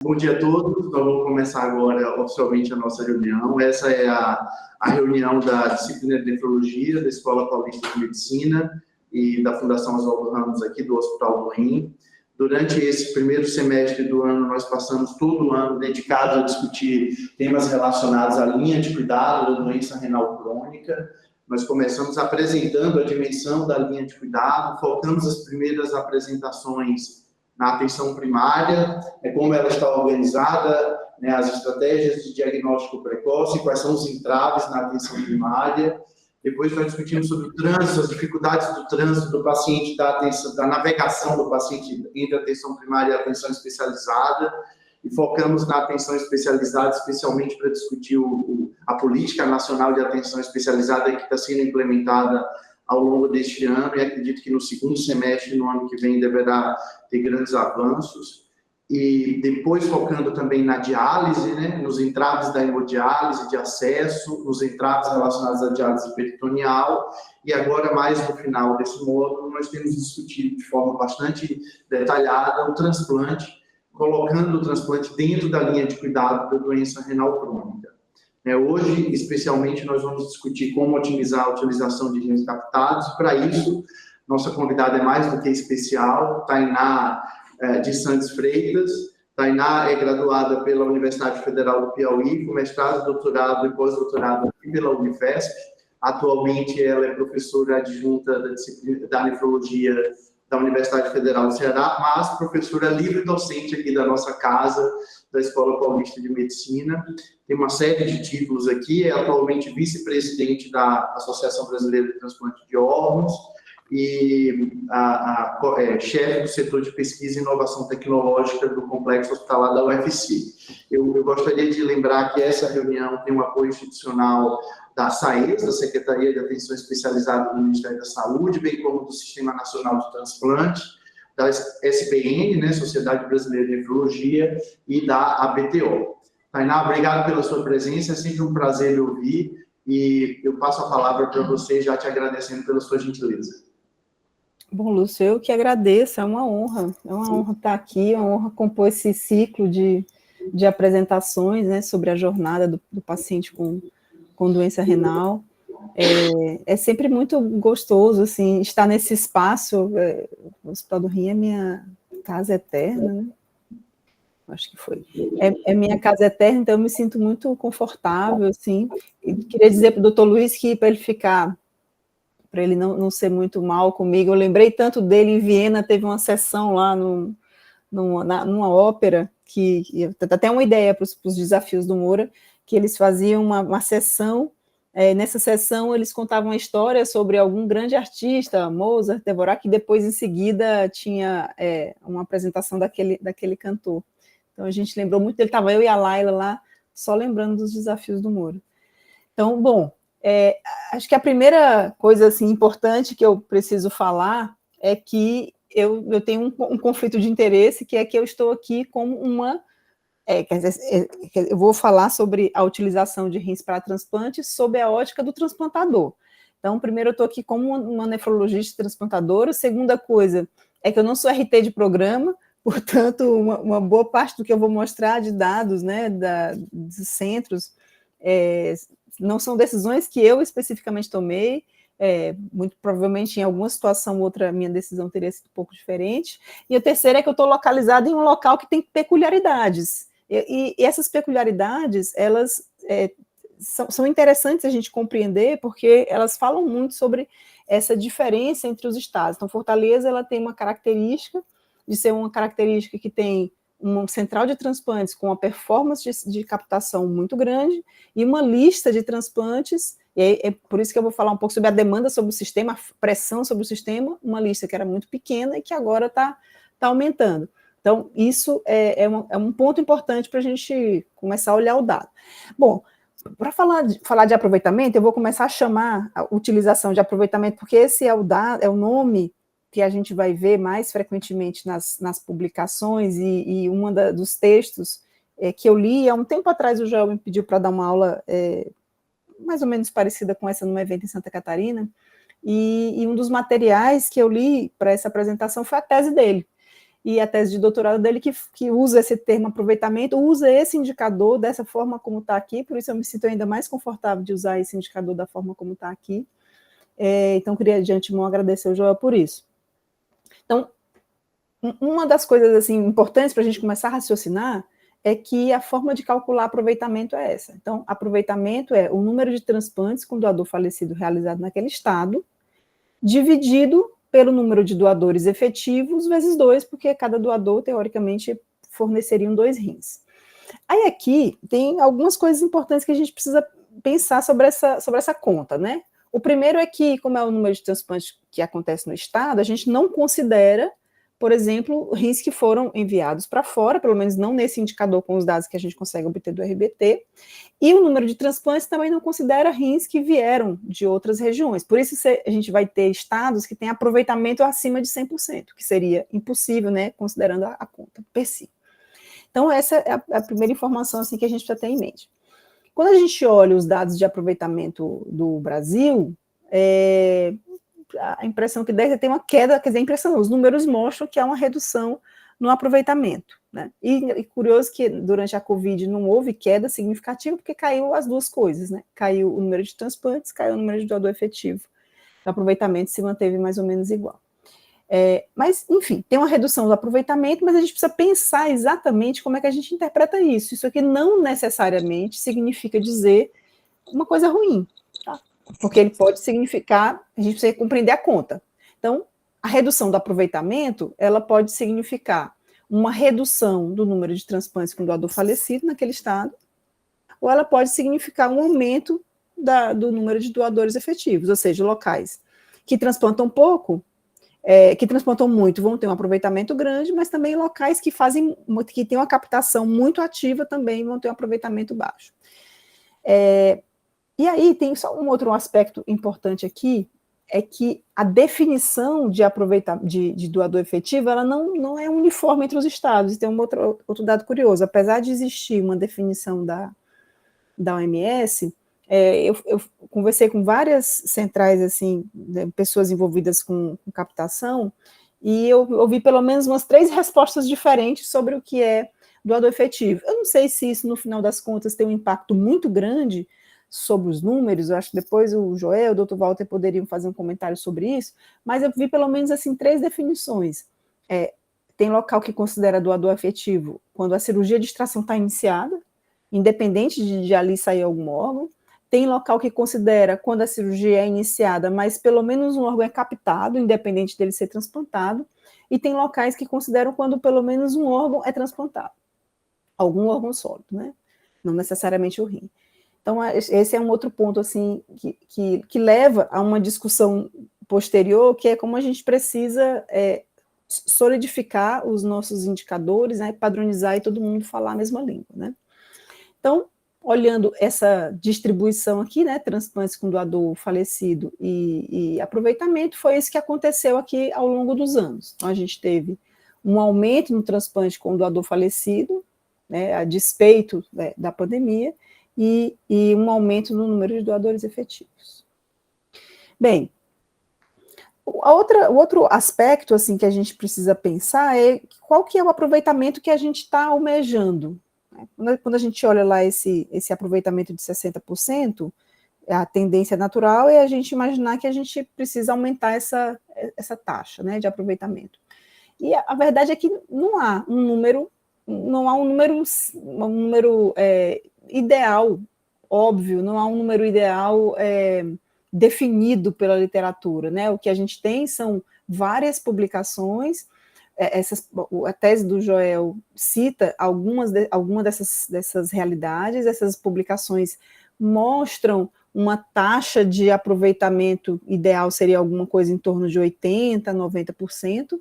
Bom dia a todos. Nós vamos começar agora oficialmente a nossa reunião. Essa é a reunião da disciplina de nefrologia da Escola Paulista de Medicina e da Fundação Oswaldo Ramos aqui do Hospital do Rim. Durante esse primeiro semestre do ano, nós passamos todo o ano dedicado a discutir temas relacionados à linha de cuidado da doença renal crônica. Nós começamos apresentando a dimensão da linha de cuidado, focamos as primeiras apresentações na atenção primária, como ela está organizada, né, as estratégias de diagnóstico precoce, quais são os entraves na atenção primária. Depois nós discutimos sobre o trânsito, as dificuldades do trânsito do paciente, da navegação do paciente entre a atenção primária e a atenção especializada, e focamos na atenção especializada, especialmente para discutir a política nacional de atenção especializada que está sendo implementada ao longo deste ano, e acredito que no segundo semestre, no ano que vem, deverá ter grandes avanços. E depois focando também na diálise, né, nos entraves da hemodiálise, de acesso, nos entraves relacionados à diálise peritoneal, e agora, mais no final desse módulo, nós temos discutido de forma bastante detalhada o transplante, colocando o transplante dentro da linha de cuidado da doença renal crônica. Hoje, especialmente, nós vamos discutir como otimizar a utilização de rins captados. Para isso, nossa convidada é mais do que especial, Tainá de Santos Freitas. Tainá é graduada pela Universidade Federal do Piauí, com mestrado, doutorado e pós-doutorado aqui pela Unifesp. Atualmente, ela é professora adjunta da disciplina da nefrologia da Universidade Federal do Ceará, mas professora livre docente aqui da nossa casa, da Escola Paulista de Medicina. Tem uma série de títulos aqui, é atualmente vice-presidente da Associação Brasileira de Transplante de Órgãos e chefe do setor de pesquisa e inovação tecnológica do Complexo Hospitalar da UFC. Eu gostaria de lembrar que essa reunião tem um apoio institucional da SAES, da Secretaria de Atenção Especializada do Ministério da Saúde, bem como do Sistema Nacional de Transplante, da SBN, né, Sociedade Brasileira de Nefrologia, e da ABTO. Tainá, obrigado pela sua presença, é sempre um prazer lhe ouvir, e eu passo a palavra para você, já te agradecendo pela sua gentileza. Bom, Lúcio, eu que agradeço, é uma honra estar aqui, é uma honra compor esse ciclo de apresentações, né, sobre a jornada do paciente com doença renal. É sempre muito gostoso, assim, estar nesse espaço. O Hospital do Rim é minha casa eterna, né? Acho que foi. É minha casa eterna, então eu me sinto muito confortável, assim. E queria dizer para o doutor Luiz que para ele não ser muito mal comigo, eu lembrei tanto dele em Viena, teve uma sessão lá numa ópera, que até uma ideia para os desafios do Moura, que eles faziam uma sessão. Nessa sessão, eles contavam uma história sobre algum grande artista, Mozart, Dvorak, e depois, em seguida, tinha uma apresentação daquele cantor. Então, a gente lembrou muito dele, estava eu e a Laila lá, só lembrando dos desafios do Moura. Então, bom, acho que a primeira coisa assim, importante que eu preciso falar é que eu tenho um conflito de interesse, que é que eu estou aqui como uma... eu vou falar sobre a utilização de rins para transplante sob a ótica do transplantador. Então, primeiro, eu estou aqui como uma nefrologista transplantadora. Segunda coisa é que eu não sou RT de programa, portanto, uma boa parte do que eu vou mostrar de dados, né, dos centros, não são decisões que eu especificamente tomei. Muito provavelmente em alguma situação ou outra a minha decisão teria sido um pouco diferente. E a terceira é que eu estou localizada em um local que tem peculiaridades. E essas peculiaridades, elas são interessantes a gente compreender, porque elas falam muito sobre essa diferença entre os estados. Então, Fortaleza ela tem uma característica de ser uma característica que tem uma central de transplantes com uma performance de captação muito grande e uma lista de transplantes, e é por isso que eu vou falar um pouco sobre a demanda sobre o sistema, a pressão sobre o sistema, uma lista que era muito pequena e que agora está aumentando. Então, isso é um ponto importante para a gente começar a olhar o dado. Bom, para falar de aproveitamento, eu vou começar a chamar a utilização de aproveitamento, porque esse é o nome que a gente vai ver mais frequentemente nas publicações, e dos textos que eu li, há um tempo atrás o Joel me pediu para dar uma aula mais ou menos parecida com essa num evento em Santa Catarina, e um dos materiais que eu li para essa apresentação foi a tese dele. e a tese de doutorado dele que usa esse termo aproveitamento, usa esse indicador dessa forma como está aqui, por isso eu me sinto ainda mais confortável de usar esse indicador da forma como está aqui. Então, queria de antemão agradecer ao Joel por isso. Então, uma das coisas assim, importantes para a gente começar a raciocinar é que a forma de calcular aproveitamento é essa. Então, aproveitamento é o número de transplantes com doador falecido realizado naquele estado, dividido pelo número de doadores efetivos, vezes 2, porque cada doador, teoricamente, forneceria 2 rins. Aí aqui tem algumas coisas importantes que a gente precisa pensar sobre essa conta, né? O primeiro é que, como é o número de transplantes que acontece no estado, a gente não considera, por exemplo, rins que foram enviados para fora, pelo menos não nesse indicador com os dados que a gente consegue obter do RBT, e o número de transplantes também não considera rins que vieram de outras regiões. Por isso a gente vai ter estados que têm aproveitamento acima de 100%, que seria impossível, né, considerando a conta per si. Então, essa é a primeira informação assim, que a gente precisa ter em mente. Quando a gente olha os dados de aproveitamento do Brasil, a impressão que dá é tem uma queda, quer dizer, a impressão, os números mostram que há uma redução no aproveitamento, né? E curioso que durante a Covid não houve queda significativa, porque caiu as duas coisas, né? Caiu o número de transplantes, caiu o número de doador efetivo. O aproveitamento se manteve mais ou menos igual. Mas, enfim, tem uma redução do aproveitamento, mas a gente precisa pensar exatamente como é que a gente interpreta isso. Isso aqui não necessariamente significa dizer uma coisa ruim, tá? Porque ele pode significar, a gente precisa compreender a conta. Então, a redução do aproveitamento, ela pode significar uma redução do número de transplantes com doador falecido naquele estado, ou ela pode significar um aumento do número de doadores efetivos, ou seja, locais que transplantam pouco, que transplantam muito, vão ter um aproveitamento grande, mas também locais que têm uma captação muito ativa também vão ter um aproveitamento baixo. E aí tem só um outro aspecto importante aqui, é que a definição de doador efetivo, ela não é uniforme entre os estados. E tem um outro dado curioso, apesar de existir uma definição da OMS, eu conversei com várias centrais, assim, né, pessoas envolvidas com captação, e eu ouvi pelo menos umas 3 respostas diferentes sobre o que é doador efetivo. Eu não sei se isso, no final das contas, tem um impacto muito grande sobre os números, eu acho que depois o Joel, o Dr. Walter poderiam fazer um comentário sobre isso, mas eu vi pelo menos, assim, 3 definições. Tem local que considera doador efetivo quando a cirurgia de extração está iniciada, independente de ali sair algum órgão. Tem local que considera quando a cirurgia é iniciada, mas pelo menos um órgão é captado, independente dele ser transplantado. E tem locais que consideram quando pelo menos um órgão é transplantado. Algum órgão sólido, né? Não necessariamente o rim. Então, esse é um outro ponto, assim, que leva a uma discussão posterior, que é como a gente precisa solidificar os nossos indicadores, né, padronizar e todo mundo falar a mesma língua, né? Então, olhando essa distribuição aqui, né, transplantes com doador falecido e aproveitamento, foi isso que aconteceu aqui ao longo dos anos. Então, a gente teve um aumento no transplante com doador falecido, né, a despeito, né, da pandemia, e um aumento no número de doadores efetivos. Bem, o outro aspecto, assim, que a gente precisa pensar é qual que é o aproveitamento que a gente está almejando. Quando a gente olha lá esse aproveitamento de 60%, a tendência natural é a gente imaginar que a gente precisa aumentar essa taxa, né, de aproveitamento. E a verdade é que não há um número ideal, óbvio, não há um número ideal definido pela literatura, né? O que a gente tem são várias publicações. A tese do Joel cita alguma dessas realidades. Essas publicações mostram uma taxa de aproveitamento ideal, seria alguma coisa em torno de 80%, 90%,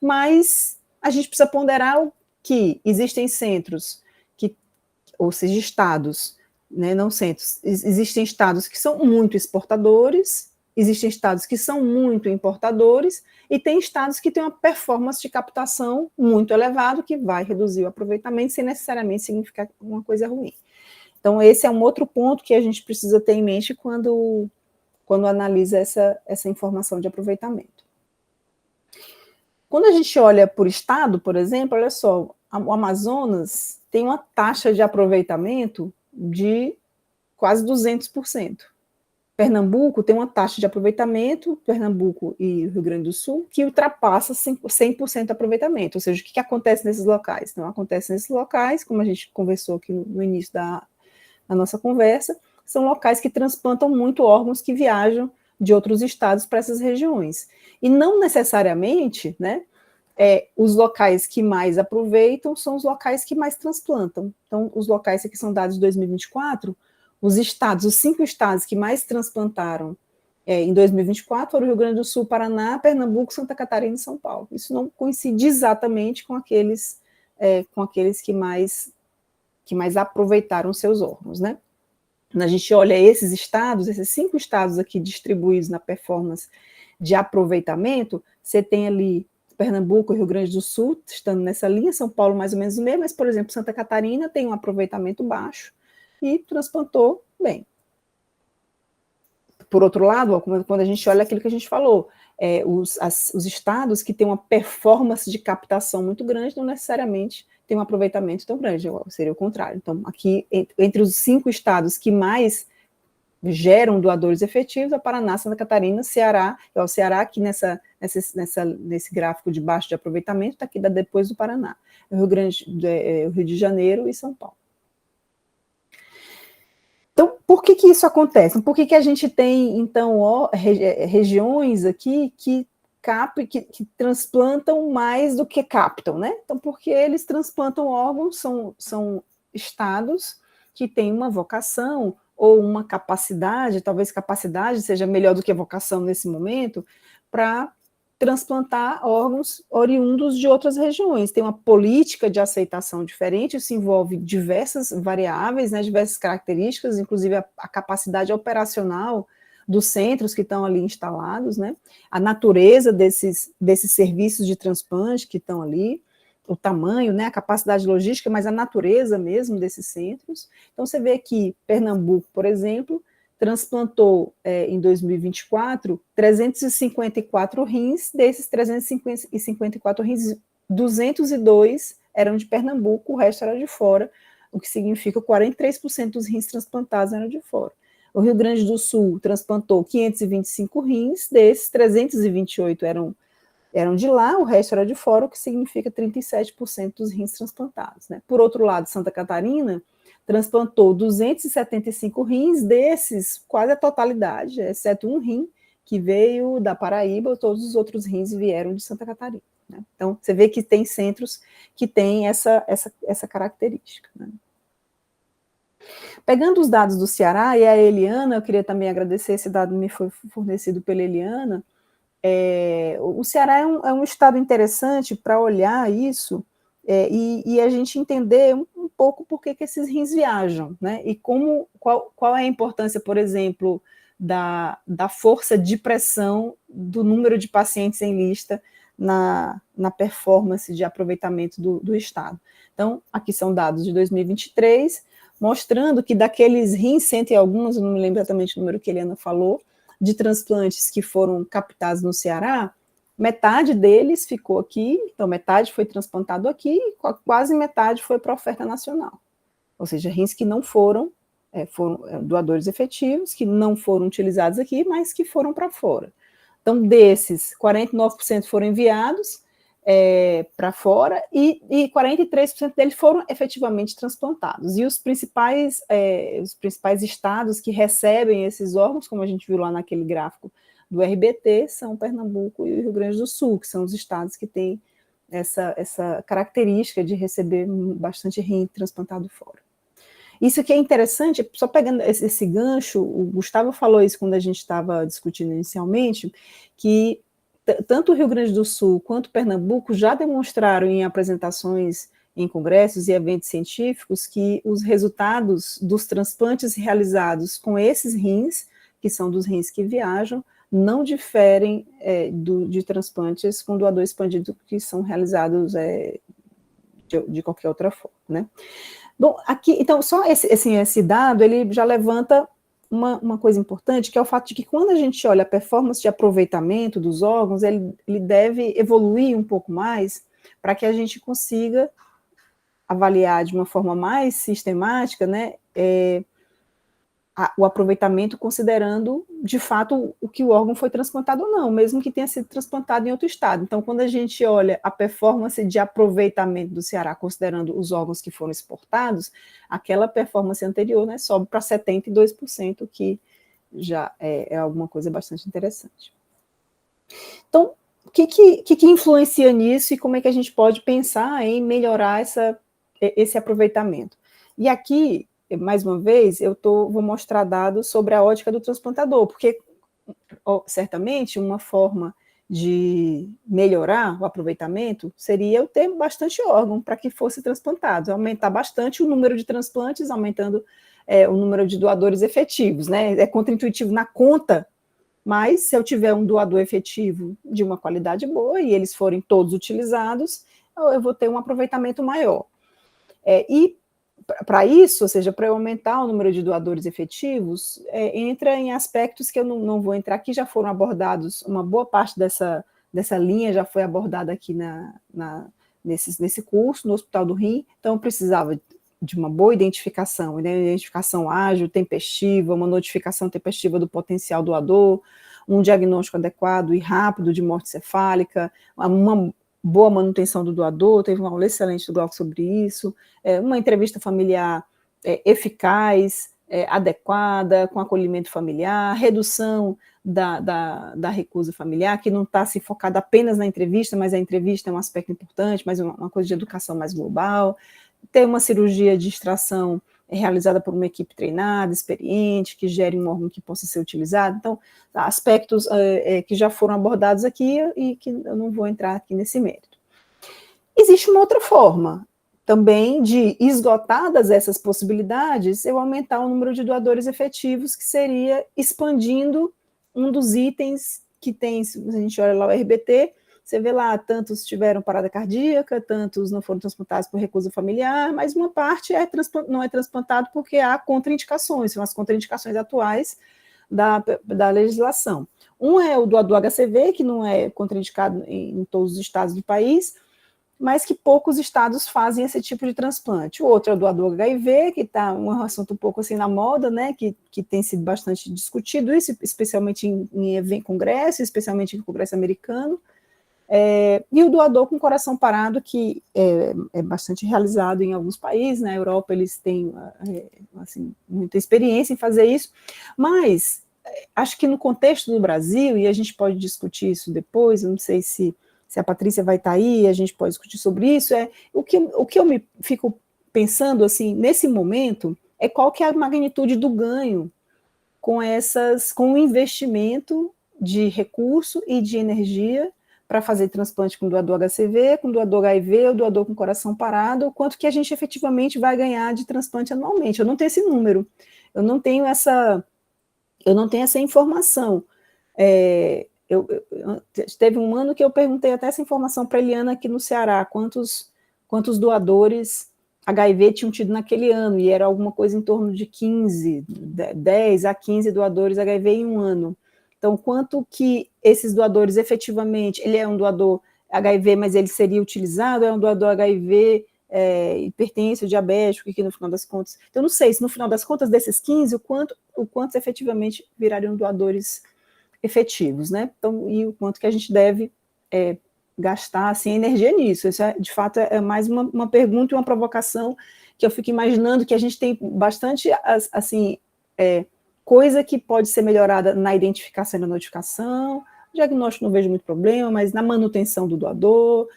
mas a gente precisa ponderar que existem centros, ou seja, estados, né, não centros, existem estados que são muito exportadores, existem estados que são muito importadores, e tem estados que têm uma performance de captação muito elevada, que vai reduzir o aproveitamento sem necessariamente significar uma coisa ruim. Então, esse é um outro ponto que a gente precisa ter em mente quando analisa essa informação de aproveitamento. Quando a gente olha por estado, por exemplo, olha só, o Amazonas tem uma taxa de aproveitamento de quase 200%. Pernambuco tem uma taxa de aproveitamento, Pernambuco e Rio Grande do Sul, que ultrapassa 100% de aproveitamento. Ou seja, o que acontece nesses locais? Então, acontece nesses locais, como a gente conversou aqui no início da nossa conversa, são locais que transplantam muito órgãos que viajam de outros estados para essas regiões. E não necessariamente, né, os locais que mais aproveitam são os locais que mais transplantam. Então, os locais aqui são dados de 2024, os 5 estados que mais transplantaram em 2024 foram o Rio Grande do Sul, Paraná, Pernambuco, Santa Catarina e São Paulo. Isso não coincide exatamente com aqueles que mais aproveitaram seus órgãos, né? Quando a gente olha esses 5 estados aqui distribuídos na performance de aproveitamento, você tem ali Pernambuco e Rio Grande do Sul estando nessa linha, São Paulo mais ou menos no meio, mas, por exemplo, Santa Catarina tem um aproveitamento baixo e transplantou bem. Por outro lado, quando a gente olha aquilo que a gente falou, os estados que têm uma performance de captação muito grande não necessariamente têm um aproveitamento tão grande, seria o contrário. Então, aqui, entre os 5 estados que mais geram doadores efetivos, a Paraná, Santa Catarina, Ceará, o Ceará aqui nesse gráfico de baixo de aproveitamento, está aqui depois do Paraná, o Rio de Janeiro e São Paulo. Então, por que isso acontece? Por que a gente tem, então, regiões aqui que transplantam mais do que captam, né? Então, porque eles transplantam órgãos, são estados que têm uma vocação ou uma capacidade, talvez capacidade seja melhor do que vocação nesse momento, para transplantar órgãos oriundos de outras regiões. Tem uma política de aceitação diferente, isso envolve diversas variáveis, né, diversas características, inclusive a capacidade operacional dos centros que estão ali instalados, né, a natureza desses serviços de transplante que estão ali, o tamanho, né, a capacidade logística, mas a natureza mesmo desses centros. Então, você vê que Pernambuco, por exemplo, transplantou em 2024 354 rins, desses 354 rins, 202 eram de Pernambuco, o resto era de fora, o que significa que 43% dos rins transplantados eram de fora. O Rio Grande do Sul transplantou 525 rins, desses 328 eram de lá, o resto era de fora, o que significa 37% dos rins transplantados, né? Por outro lado, Santa Catarina transplantou 275 rins, desses quase a totalidade, exceto um rim que veio da Paraíba, todos os outros rins vieram de Santa Catarina, né? Então, você vê que tem centros que têm essa característica, né? Pegando os dados do Ceará, e a Eliana, eu queria também agradecer, esse dado me foi fornecido pela Eliana. O Ceará é um estado interessante para olhar isso e a gente entender um pouco por que esses rins viajam, né? E qual é a importância, por exemplo, da força de pressão do número de pacientes em lista na performance de aproveitamento do estado. Então, aqui são dados de 2023, mostrando que daqueles rins, cento e alguns, eu não me lembro exatamente o número que a Eliana falou, de transplantes que foram captados no Ceará, metade deles ficou aqui, então metade foi transplantado aqui, quase metade foi para a oferta nacional. Ou seja, rins que não foram doadores efetivos, que não foram utilizados aqui, mas que foram para fora. Então, desses, 49% foram enviados para fora e 43% deles foram efetivamente transplantados. E os principais estados que recebem esses órgãos, como a gente viu lá naquele gráfico do RBT, são Pernambuco e Rio Grande do Sul, que são os estados que têm essa característica de receber bastante rim transplantado fora. Isso que é interessante, só pegando esse gancho, o Gustavo falou isso quando a gente estava discutindo inicialmente, que tanto o Rio Grande do Sul quanto Pernambuco já demonstraram em apresentações em congressos e eventos científicos que os resultados dos transplantes realizados com esses rins, que são dos rins que viajam, não diferem de transplantes com doador expandido que são realizados de qualquer outra forma, né? Bom, aqui, então, só esse dado, ele já levanta uma coisa importante, que é o fato de que quando a gente olha a performance de aproveitamento dos órgãos, ele deve evoluir um pouco mais para que a gente consiga avaliar de uma forma mais sistemática, né, o aproveitamento considerando, de fato, o que o órgão foi transplantado ou não, mesmo que tenha sido transplantado em outro estado. Então, quando a gente olha a performance de aproveitamento do Ceará, considerando os órgãos que foram exportados, aquela performance anterior, né, sobe para 72%, que já é alguma coisa bastante interessante. Então, o que influencia nisso e como é que a gente pode pensar em melhorar esse aproveitamento? E aqui, mais uma vez, vou mostrar dados sobre a ótica do transplantador, porque certamente uma forma de melhorar o aproveitamento seria eu ter bastante órgão para que fosse transplantado, aumentar bastante o número de transplantes, aumentando o número de doadores efetivos, né? É contraintuitivo na conta, mas se eu tiver um doador efetivo de uma qualidade boa e eles forem todos utilizados, eu vou ter um aproveitamento maior. E para isso, ou seja, para eu aumentar o número de doadores efetivos, entra em aspectos que eu não vou entrar aqui, já foram abordados, uma boa parte dessa linha já foi abordada aqui nesse curso, no Hospital do Rim, então eu precisava de uma boa identificação, né? Identificação ágil, tempestiva, uma notificação tempestiva do potencial doador, um diagnóstico adequado e rápido de morte cefálica, uma boa manutenção do doador, teve uma aula excelente do Glauco sobre isso, uma entrevista familiar eficaz, adequada, com acolhimento familiar, redução da recusa familiar, que não está se focada apenas na entrevista, mas a entrevista é um aspecto importante, mas uma coisa de educação mais global, ter uma cirurgia de extração realizada por uma equipe treinada, experiente, que gere um órgão que possa ser utilizado. Então, aspectos que já foram abordados aqui e que eu não vou entrar aqui nesse mérito. Existe uma outra forma também de, esgotadas essas possibilidades, eu aumentar o número de doadores efetivos, que seria expandindo um dos itens que tem, se a gente olha lá o RBT, você vê lá, tantos tiveram parada cardíaca, tantos não foram transplantados por recusa familiar, mas uma parte não é transplantado porque há contraindicações, são as contraindicações atuais da legislação. Um é o doador HCV, que não é contraindicado em todos os estados do país, mas que poucos estados fazem esse tipo de transplante. O outro é o doador HIV, que está um assunto um pouco assim na moda, né, que tem sido bastante discutido, isso especialmente em congresso, especialmente em congresso americano, e o doador com coração parado, que é bastante realizado em alguns países, na Europa eles têm assim, muita experiência em fazer isso, mas acho que no contexto do Brasil, e a gente pode discutir isso depois, eu não sei se a Patrícia vai estar aí, a gente pode discutir sobre isso, o que eu me fico pensando, assim, nesse momento, é qual que é a magnitude do ganho com o investimento de recurso e de energia para fazer transplante com doador HCV, com doador HIV, ou doador com coração parado, o quanto que a gente efetivamente vai ganhar de transplante anualmente. Eu não tenho esse número, eu não tenho essa informação. Teve um ano que eu perguntei até essa informação para a Eliana aqui no Ceará, quantos doadores HIV tinham tido naquele ano, e era alguma coisa em torno de 10 a 15 doadores HIV em um ano. Então, quanto que esses doadores efetivamente, ele é um doador HIV, mas ele seria utilizado, é um doador HIV hipertenso, diabético, que no final das contas... Então, eu não sei se no final das contas desses 15, o quanto efetivamente virariam doadores efetivos, né? Então, e o quanto que a gente deve gastar assim, energia nisso. Isso, de fato, é mais uma pergunta e uma provocação que eu fico imaginando que a gente tem bastante, assim, coisa que pode ser melhorada na identificação e na notificação, diagnóstico não vejo muito problema, mas na manutenção do doador,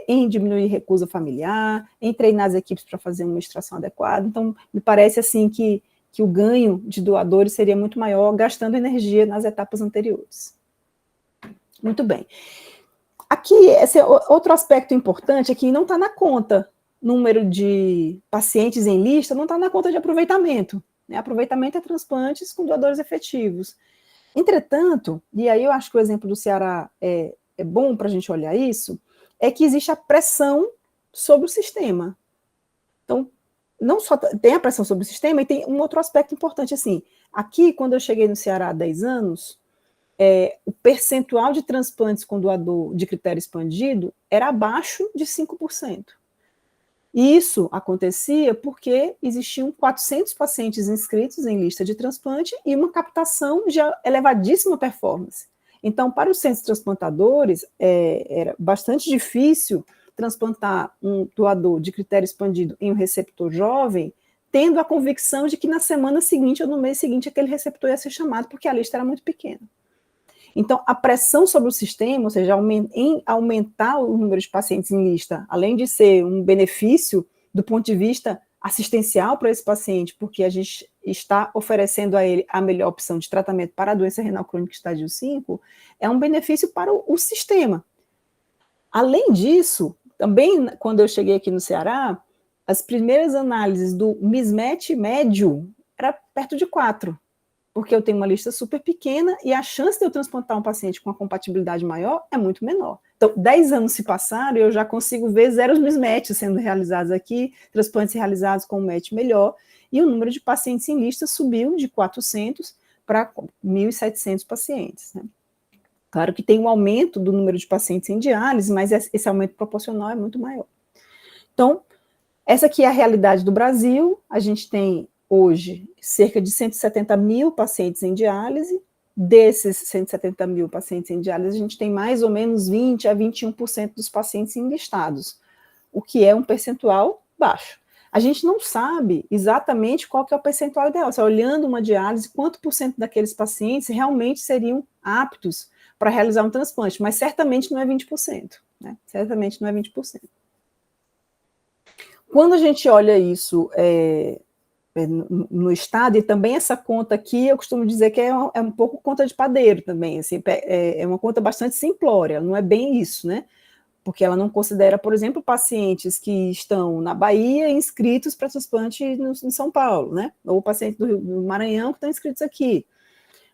em diminuir recusa familiar, em treinar as equipes para fazer uma extração adequada. Então, me parece assim que o ganho de doadores seria muito maior gastando energia nas etapas anteriores. Muito bem. Aqui, esse é outro aspecto importante, é que não está na conta, número de pacientes em lista, não está na conta de aproveitamento. Né? Aproveitamento é transplantes com doadores efetivos. Entretanto, e aí eu acho que o exemplo do Ceará é bom para a gente olhar isso, é que existe a pressão sobre o sistema. Então, não só tem a pressão sobre o sistema, e tem um outro aspecto importante, assim, aqui, quando eu cheguei no Ceará há 10 anos, o percentual de transplantes com doador de critério expandido era abaixo de 5%. E isso acontecia porque existiam 400 pacientes inscritos em lista de transplante e uma captação de elevadíssima performance. Então, para os centros transplantadores, era bastante difícil transplantar um doador de critério expandido em um receptor jovem, tendo a convicção de que na semana seguinte ou no mês seguinte aquele receptor ia ser chamado, porque a lista era muito pequena. Então, a pressão sobre o sistema, ou seja, em aumentar o número de pacientes em lista, além de ser um benefício do ponto de vista assistencial para esse paciente, porque a gente está oferecendo a ele a melhor opção de tratamento para a doença renal crônica estágio 5, é um benefício para o sistema. Além disso, também, quando eu cheguei aqui no Ceará, as primeiras análises do mismatch médio era perto de 4, porque eu tenho uma lista super pequena e a chance de eu transplantar um paciente com uma compatibilidade maior é muito menor. Então, 10 anos se passaram e eu já consigo ver 0 mismatches sendo realizados aqui, transplantes realizados com um match melhor, e o número de pacientes em lista subiu de 400 para 1.700 pacientes, né? Claro que tem um aumento do número de pacientes em diálise, mas esse aumento proporcional é muito maior. Então, essa aqui é a realidade do Brasil. A gente tem hoje cerca de 170 mil pacientes em diálise. Desses 170 mil pacientes em diálise, a gente tem mais ou menos 20 a 21% dos pacientes enlistados, o que é um percentual baixo. A gente não sabe exatamente qual que é o percentual ideal. Só olhando uma diálise, quanto por cento daqueles pacientes realmente seriam aptos para realizar um transplante, mas certamente não é 20%, né? Certamente não é 20%. Quando a gente olha isso no estado, e também essa conta aqui, eu costumo dizer que é um pouco conta de padeiro também, assim, é uma conta bastante simplória, não é bem isso, né? Porque ela não considera, por exemplo, pacientes que estão na Bahia inscritos para transplante em São Paulo, né? Ou pacientes do Maranhão que estão inscritos aqui.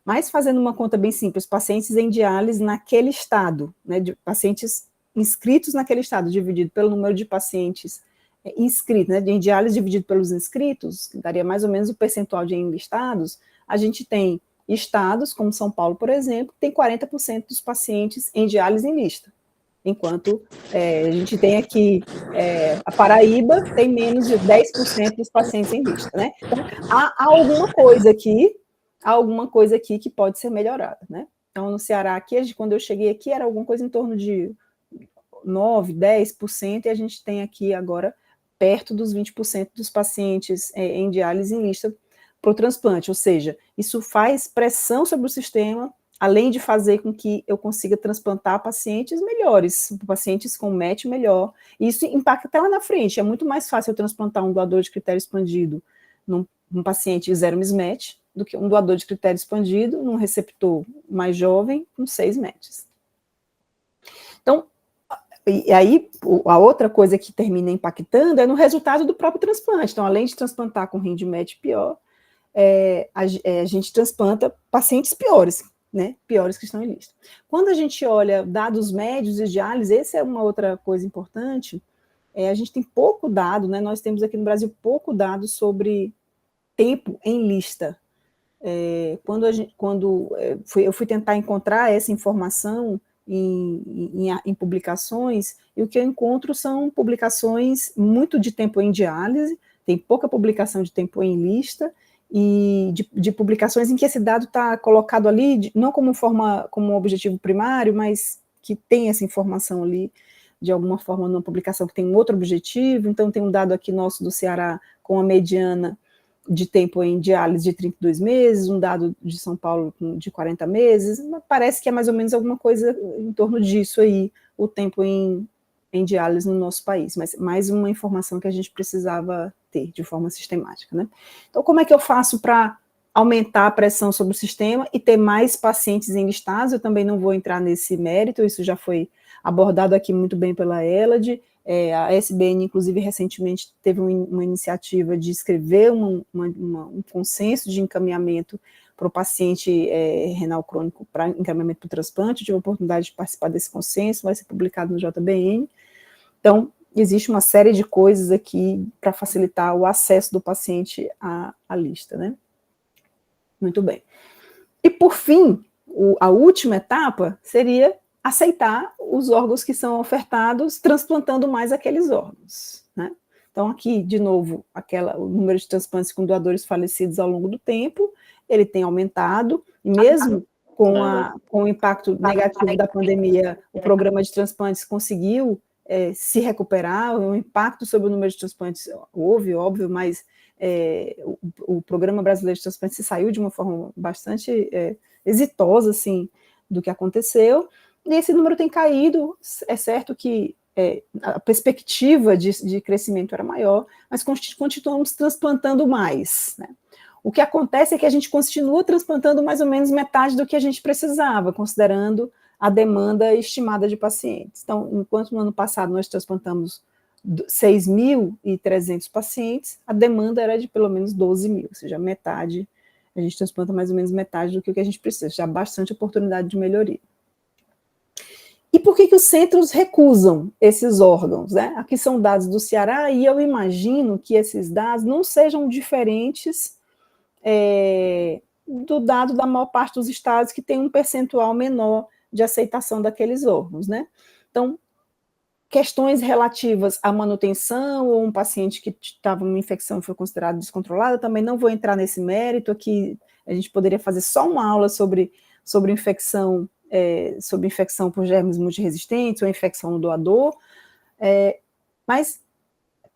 Mas fazendo uma conta bem simples, pacientes em diálise naquele estado, né, de pacientes inscritos naquele estado, dividido pelo número de pacientes inscritos, né, em diálise dividido pelos inscritos, que daria mais ou menos o percentual de enlistados, a gente tem estados, como São Paulo, por exemplo, que tem 40% dos pacientes em diálise em lista, enquanto a gente tem aqui a Paraíba, tem menos de 10% dos pacientes em lista, né? Então, há alguma coisa aqui que pode ser melhorada, né? Então, no Ceará, aqui, quando eu cheguei aqui, era alguma coisa em torno de 9%, 10%, e a gente tem aqui agora perto dos 20% dos pacientes em diálise em lista para o transplante, ou seja, isso faz pressão sobre o sistema, além de fazer com que eu consiga transplantar pacientes melhores, pacientes com match melhor, e isso impacta até lá na frente. É muito mais fácil eu transplantar um doador de critério expandido num paciente zero mismatch do que um doador de critério expandido num receptor mais jovem com 6 matches. Então, e aí, a outra coisa que termina impactando é no resultado do próprio transplante. Então, além de transplantar com range match pior, a gente transplanta pacientes piores, né? Piores que estão em lista. Quando a gente olha dados médios de diálise, essa é uma outra coisa importante, a gente tem pouco dado, né? Nós temos aqui no Brasil pouco dado sobre tempo em lista. Eu fui tentar encontrar essa informação em publicações, e o que eu encontro são publicações muito de tempo em diálise, tem pouca publicação de tempo em lista, e de publicações em que esse dado está colocado ali, não como como objetivo primário, mas que tem essa informação ali, de alguma forma, numa publicação que tem um outro objetivo. Então, tem um dado aqui nosso do Ceará com a mediana de tempo em diálise de 32 meses, um dado de São Paulo de 40 meses, parece que é mais ou menos alguma coisa em torno disso aí, o tempo em diálise no nosso país, mas mais uma informação que a gente precisava ter de forma sistemática, né? Então, como é que eu faço para aumentar a pressão sobre o sistema e ter mais pacientes enlistados? Eu também não vou entrar nesse mérito, isso já foi abordado aqui muito bem pela Elad. A SBN, inclusive, recentemente teve uma iniciativa de escrever um consenso de encaminhamento para o paciente renal crônico, para encaminhamento para o transplante. Eu tive a oportunidade de participar desse consenso, vai ser publicado no JBN. Então, existe uma série de coisas aqui para facilitar o acesso do paciente à lista, né? Muito bem. E, por fim, a última etapa seria aceitar os órgãos que são ofertados, transplantando mais aqueles órgãos, né? Então, aqui, de novo, o número de transplantes com doadores falecidos ao longo do tempo, ele tem aumentado, e mesmo com o impacto negativo da pandemia, o programa de transplantes conseguiu se recuperar, o impacto sobre o número de transplantes houve, óbvio, mas o Programa Brasileiro de Transplantes se saiu de uma forma bastante exitosa, assim, do que aconteceu, e esse número tem caído. É certo que a perspectiva de crescimento era maior, mas continuamos transplantando mais, né? O que acontece é que a gente continua transplantando mais ou menos metade do que a gente precisava, considerando a demanda estimada de pacientes. Então, enquanto no ano passado nós transplantamos 6.300 pacientes, a demanda era de pelo menos 12.000, ou seja, metade, a gente transplanta mais ou menos metade do que a gente precisa, já há bastante oportunidade de melhoria. E por que os centros recusam esses órgãos, né? Aqui são dados do Ceará, e eu imagino que esses dados não sejam diferentes do dado da maior parte dos estados que tem um percentual menor de aceitação daqueles órgãos, né? Então, questões relativas à manutenção, ou um paciente que estava numa infecção e foi considerado descontrolado, eu também não vou entrar nesse mérito aqui, a gente poderia fazer só uma aula sobre infecção, sobre infecção por germes multiresistentes, ou infecção no doador, mas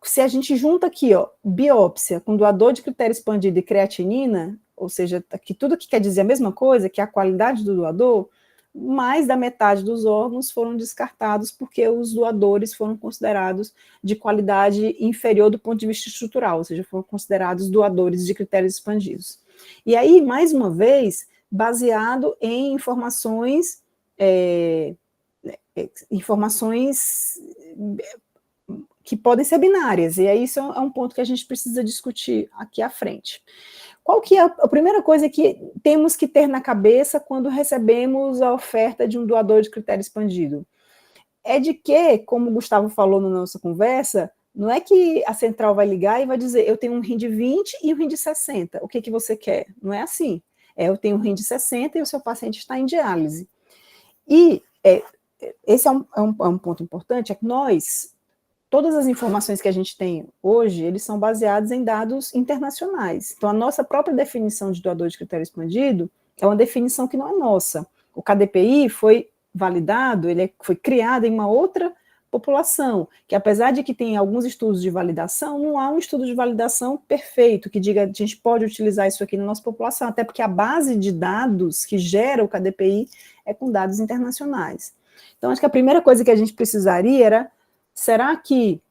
se a gente junta aqui, biópsia com doador de critério expandido e creatinina, ou seja, que tudo que quer dizer a mesma coisa, que é a qualidade do doador, mais da metade dos órgãos foram descartados porque os doadores foram considerados de qualidade inferior do ponto de vista estrutural, ou seja, foram considerados doadores de critérios expandidos. E aí, mais uma vez, baseado em informações que podem ser binárias, e aí isso é um ponto que a gente precisa discutir aqui à frente. Qual que é a primeira coisa que temos que ter na cabeça quando recebemos a oferta de um doador de critério expandido? É de que, como o Gustavo falou na nossa conversa, não é que a central vai ligar e vai dizer, eu tenho um rim de 20 e um rim de 60, o que você quer? Não é assim. Eu tenho um rim de 60 e o seu paciente está em diálise. E esse é um ponto importante, é que todas as informações que a gente tem hoje, eles são baseados em dados internacionais. Então, a nossa própria definição de doador de critério expandido é uma definição que não é nossa. O KDPI foi validado, ele foi criado em uma outra população, que apesar de que tem alguns estudos de validação, não há um estudo de validação perfeito, que diga, a gente pode utilizar isso aqui na nossa população, até porque a base de dados que gera o KDPI é com dados internacionais. Então, acho que a primeira coisa que a gente precisaria era, será que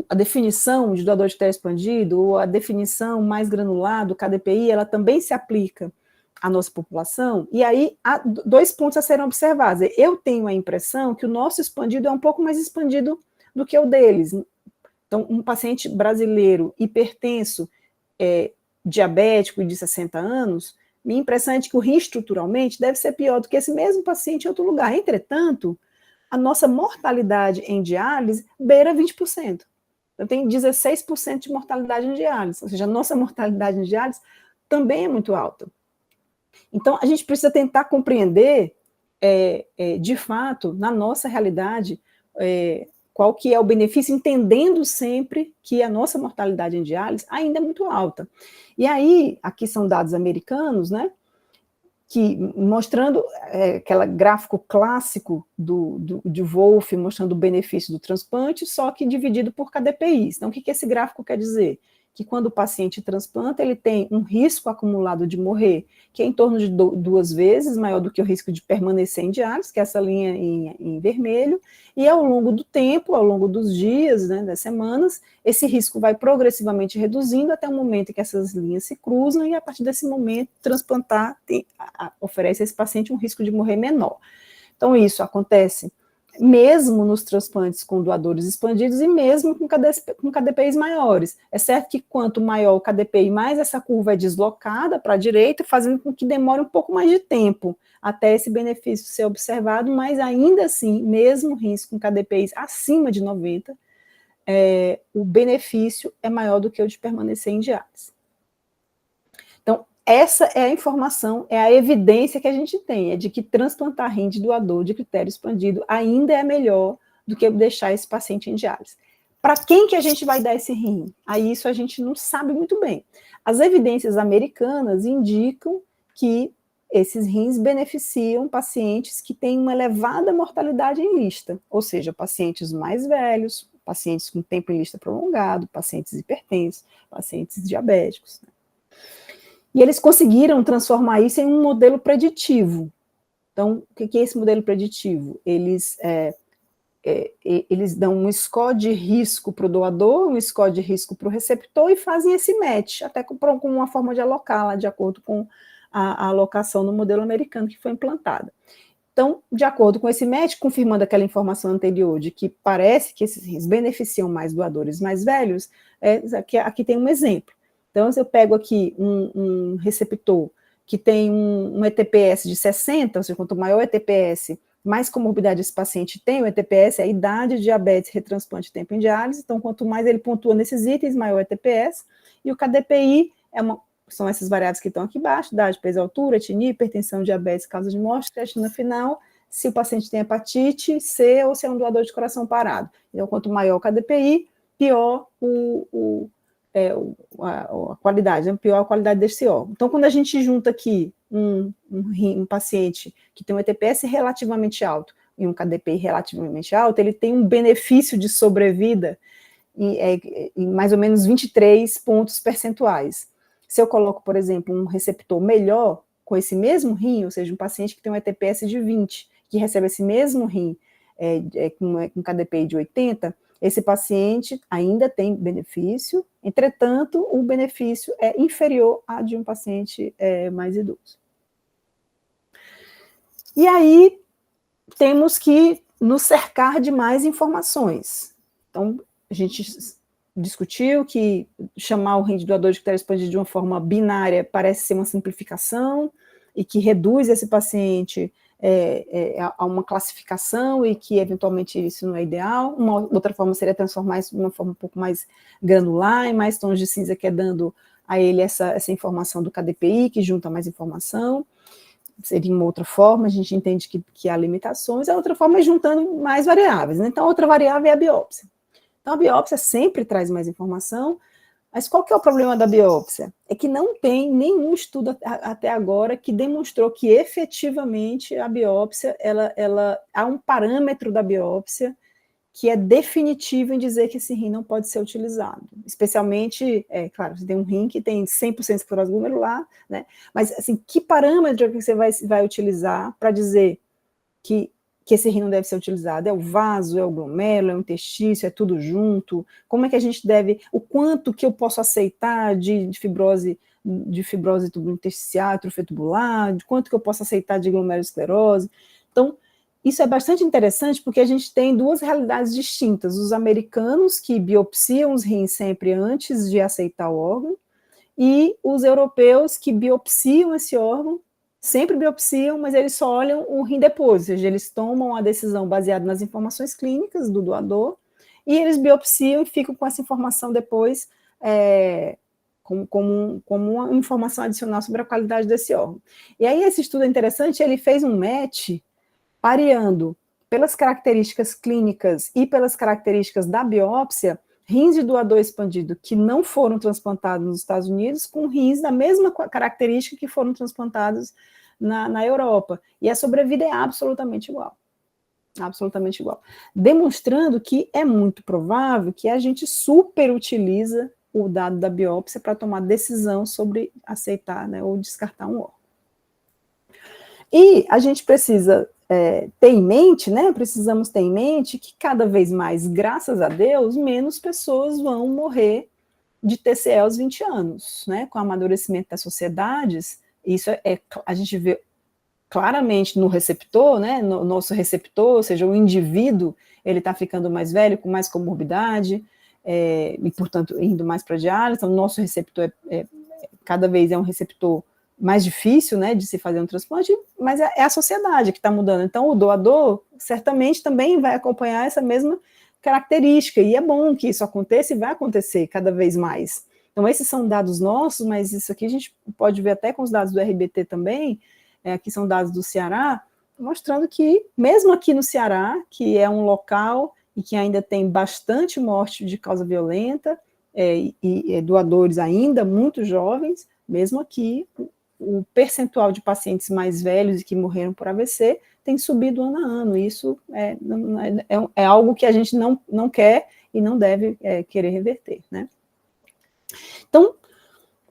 a definição de doador de critério expandido, ou a definição mais granular do KDPI, ela também se aplica à nossa população? E aí, há 2 pontos a serem observados. Eu tenho a impressão que o nosso expandido é um pouco mais expandido do que o deles. Então, um paciente brasileiro hipertenso, diabético e de 60 anos, minha impressão é de que o rim estruturalmente deve ser pior do que esse mesmo paciente em outro lugar. Entretanto, a nossa mortalidade em diálise beira 20%. Então, tem 16% de mortalidade em diálise, ou seja, a nossa mortalidade em diálise também é muito alta. Então, a gente precisa tentar compreender, de fato, na nossa realidade, qual que é o benefício, entendendo sempre que a nossa mortalidade em diálise ainda é muito alta. E aí, aqui são dados americanos, né, que mostrando aquele gráfico clássico de Wolff, mostrando o benefício do transplante, só que dividido por KDPIs. Então, o que esse gráfico quer dizer? Que quando o paciente transplanta, ele tem um risco acumulado de morrer, que é em torno de 2 vezes maior do que o risco de permanecer em diálise, que é essa linha em vermelho, e ao longo do tempo, ao longo dos dias, né, das semanas, esse risco vai progressivamente reduzindo até o momento em que essas linhas se cruzam, e a partir desse momento, transplantar oferece a esse paciente um risco de morrer menor. Então, isso acontece mesmo nos transplantes com doadores expandidos e mesmo com KDPIs maiores. É certo que quanto maior o KDPI, mais essa curva é deslocada para a direita, fazendo com que demore um pouco mais de tempo até esse benefício ser observado, mas ainda assim, mesmo rins com KDPIs acima de 90, o benefício é maior do que o de permanecer em diálise. Então, essa é a informação, é a evidência que a gente tem, é de que transplantar rim de doador de critério expandido ainda é melhor do que deixar esse paciente em diálise. Para quem que a gente vai dar esse rim? Aí isso a gente não sabe muito bem. As evidências americanas indicam que esses rins beneficiam pacientes que têm uma elevada mortalidade em lista, ou seja, pacientes mais velhos, pacientes com tempo em lista prolongado, pacientes hipertensos, pacientes diabéticos. E eles conseguiram transformar isso em um modelo preditivo. Então, o que é esse modelo preditivo? Eles dão um score de risco para o doador, um score de risco para o receptor e fazem esse match, até com uma forma de alocá-la, de acordo com a alocação no modelo americano que foi implantada. Então, de acordo com esse match, confirmando aquela informação anterior de que parece que esses rins beneficiam mais doadores mais velhos, aqui tem um exemplo. Então, se eu pego aqui um receptor que tem um ETPS de 60, ou seja, quanto maior o ETPS, mais comorbidade esse paciente tem, o ETPS é a idade, diabetes, retransplante, tempo em diálise, então quanto mais ele pontua nesses itens, maior o ETPS, e o KDPI são essas variáveis que estão aqui embaixo, idade, peso, altura, etnia, hipertensão, diabetes, causa de morte, teste na final, se o paciente tem hepatite C ou se é um doador de coração parado. Então, quanto maior o KDPI, pior a qualidade, né? Pior a qualidade desse órgão. Então, quando a gente junta aqui um paciente que tem um ETPS relativamente alto e um KDPI relativamente alto, ele tem um benefício de sobrevida em mais ou menos 23 pontos percentuais. Se eu coloco, por exemplo, um receptor melhor com esse mesmo rim, ou seja, um paciente que tem um ETPS de 20, que recebe esse mesmo rim com KDPI de 80, esse paciente ainda tem benefício, entretanto, o benefício é inferior a de um paciente mais idoso. E aí, temos que nos cercar de mais informações. Então, a gente discutiu que chamar o rim de doador de critério expandido de uma forma binária parece ser uma simplificação e que reduz esse paciente a uma classificação e que, eventualmente, isso não é ideal. Uma outra forma seria transformar isso de uma forma um pouco mais granular, em mais tons de cinza, que é dando a ele essa informação do KDPI, que junta mais informação. Seria uma outra forma, a gente entende que há limitações. A outra forma é juntando mais variáveis, né? Então, a outra variável é a biópsia. Então, a biópsia sempre traz mais informação, mas qual que é o problema da biópsia? É que não tem nenhum estudo até agora que demonstrou que efetivamente a biópsia, há um parâmetro da biópsia que é definitivo em dizer que esse rim não pode ser utilizado. Especialmente, claro, você tem um rim que tem 100% esclerose glomerular, né? Mas, assim, que parâmetro que você vai utilizar para dizer que esse rim não deve ser utilizado? É o vaso, é o glomérulo, é o interstício, é tudo junto? Como é que a gente deve, o quanto que eu posso aceitar de fibrose tubulo-intersticial, atrofia-tubular, de quanto que eu posso aceitar de glomerulosclerose? Então, isso é bastante interessante porque a gente tem duas realidades distintas, os americanos que biopsiam os rins sempre antes de aceitar o órgão, e os europeus que biopsiam esse órgão, sempre biopsiam, mas eles só olham o rim depois, ou seja, eles tomam a decisão baseada nas informações clínicas do doador, e eles biopsiam e ficam com essa informação depois como uma informação adicional sobre a qualidade desse órgão. E aí esse estudo é interessante, ele fez um match pareando pelas características clínicas e pelas características da biópsia, rins de doador expandido que não foram transplantados nos Estados Unidos com rins da mesma característica que foram transplantados na Europa. E a sobrevida é absolutamente igual. Absolutamente igual. Demonstrando que é muito provável que a gente superutiliza o dado da biópsia para tomar decisão sobre aceitar, né, ou descartar um órgão. E a gente precisa ter em mente, né, precisamos ter em mente que cada vez mais, graças a Deus, menos pessoas vão morrer de TCE aos 20 anos, né, com o amadurecimento das sociedades, isso a gente vê claramente no receptor, né, no nosso receptor, ou seja, o indivíduo, ele está ficando mais velho, com mais comorbidade, e, portanto, indo mais para a diálise, então o nosso receptor cada vez é um receptor mais difícil, né, de se fazer um transplante, mas é a sociedade que está mudando. Então, o doador certamente também vai acompanhar essa mesma característica, e é bom que isso aconteça e vai acontecer cada vez mais. Então, esses são dados nossos, mas isso aqui a gente pode ver até com os dados do RBT também, aqui são dados do Ceará, mostrando que, mesmo aqui no Ceará, que é um local e que ainda tem bastante morte de causa violenta, e doadores ainda muito jovens, mesmo aqui, o percentual de pacientes mais velhos e que morreram por AVC tem subido ano a ano. Isso é algo que a gente não quer e não deve querer reverter, né? Então,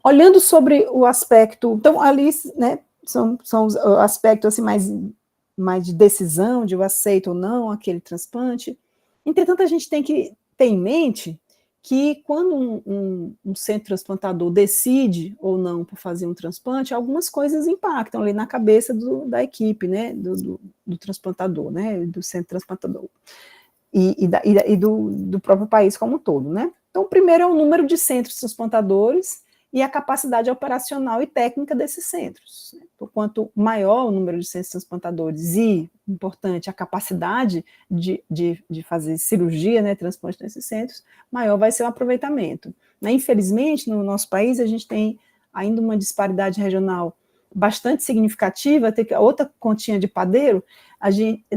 olhando sobre o aspecto, então ali, né, são os aspectos assim, mais de decisão, de eu aceito ou não aquele transplante. Entretanto, a gente tem que ter em mente que quando um centro transplantador decide ou não por fazer um transplante, algumas coisas impactam ali na cabeça da equipe, né, do transplantador, né, do centro transplantador, e do próprio país como um todo, né. Então, o primeiro é o número de centros transplantadores e a capacidade operacional e técnica desses centros. Então, quanto maior o número de centros transplantadores e, importante, a capacidade de fazer cirurgia, né, transplante nesses centros, maior vai ser o aproveitamento. Infelizmente, no nosso país, a gente tem ainda uma disparidade regional bastante significativa. Tem outra continha de padeiro,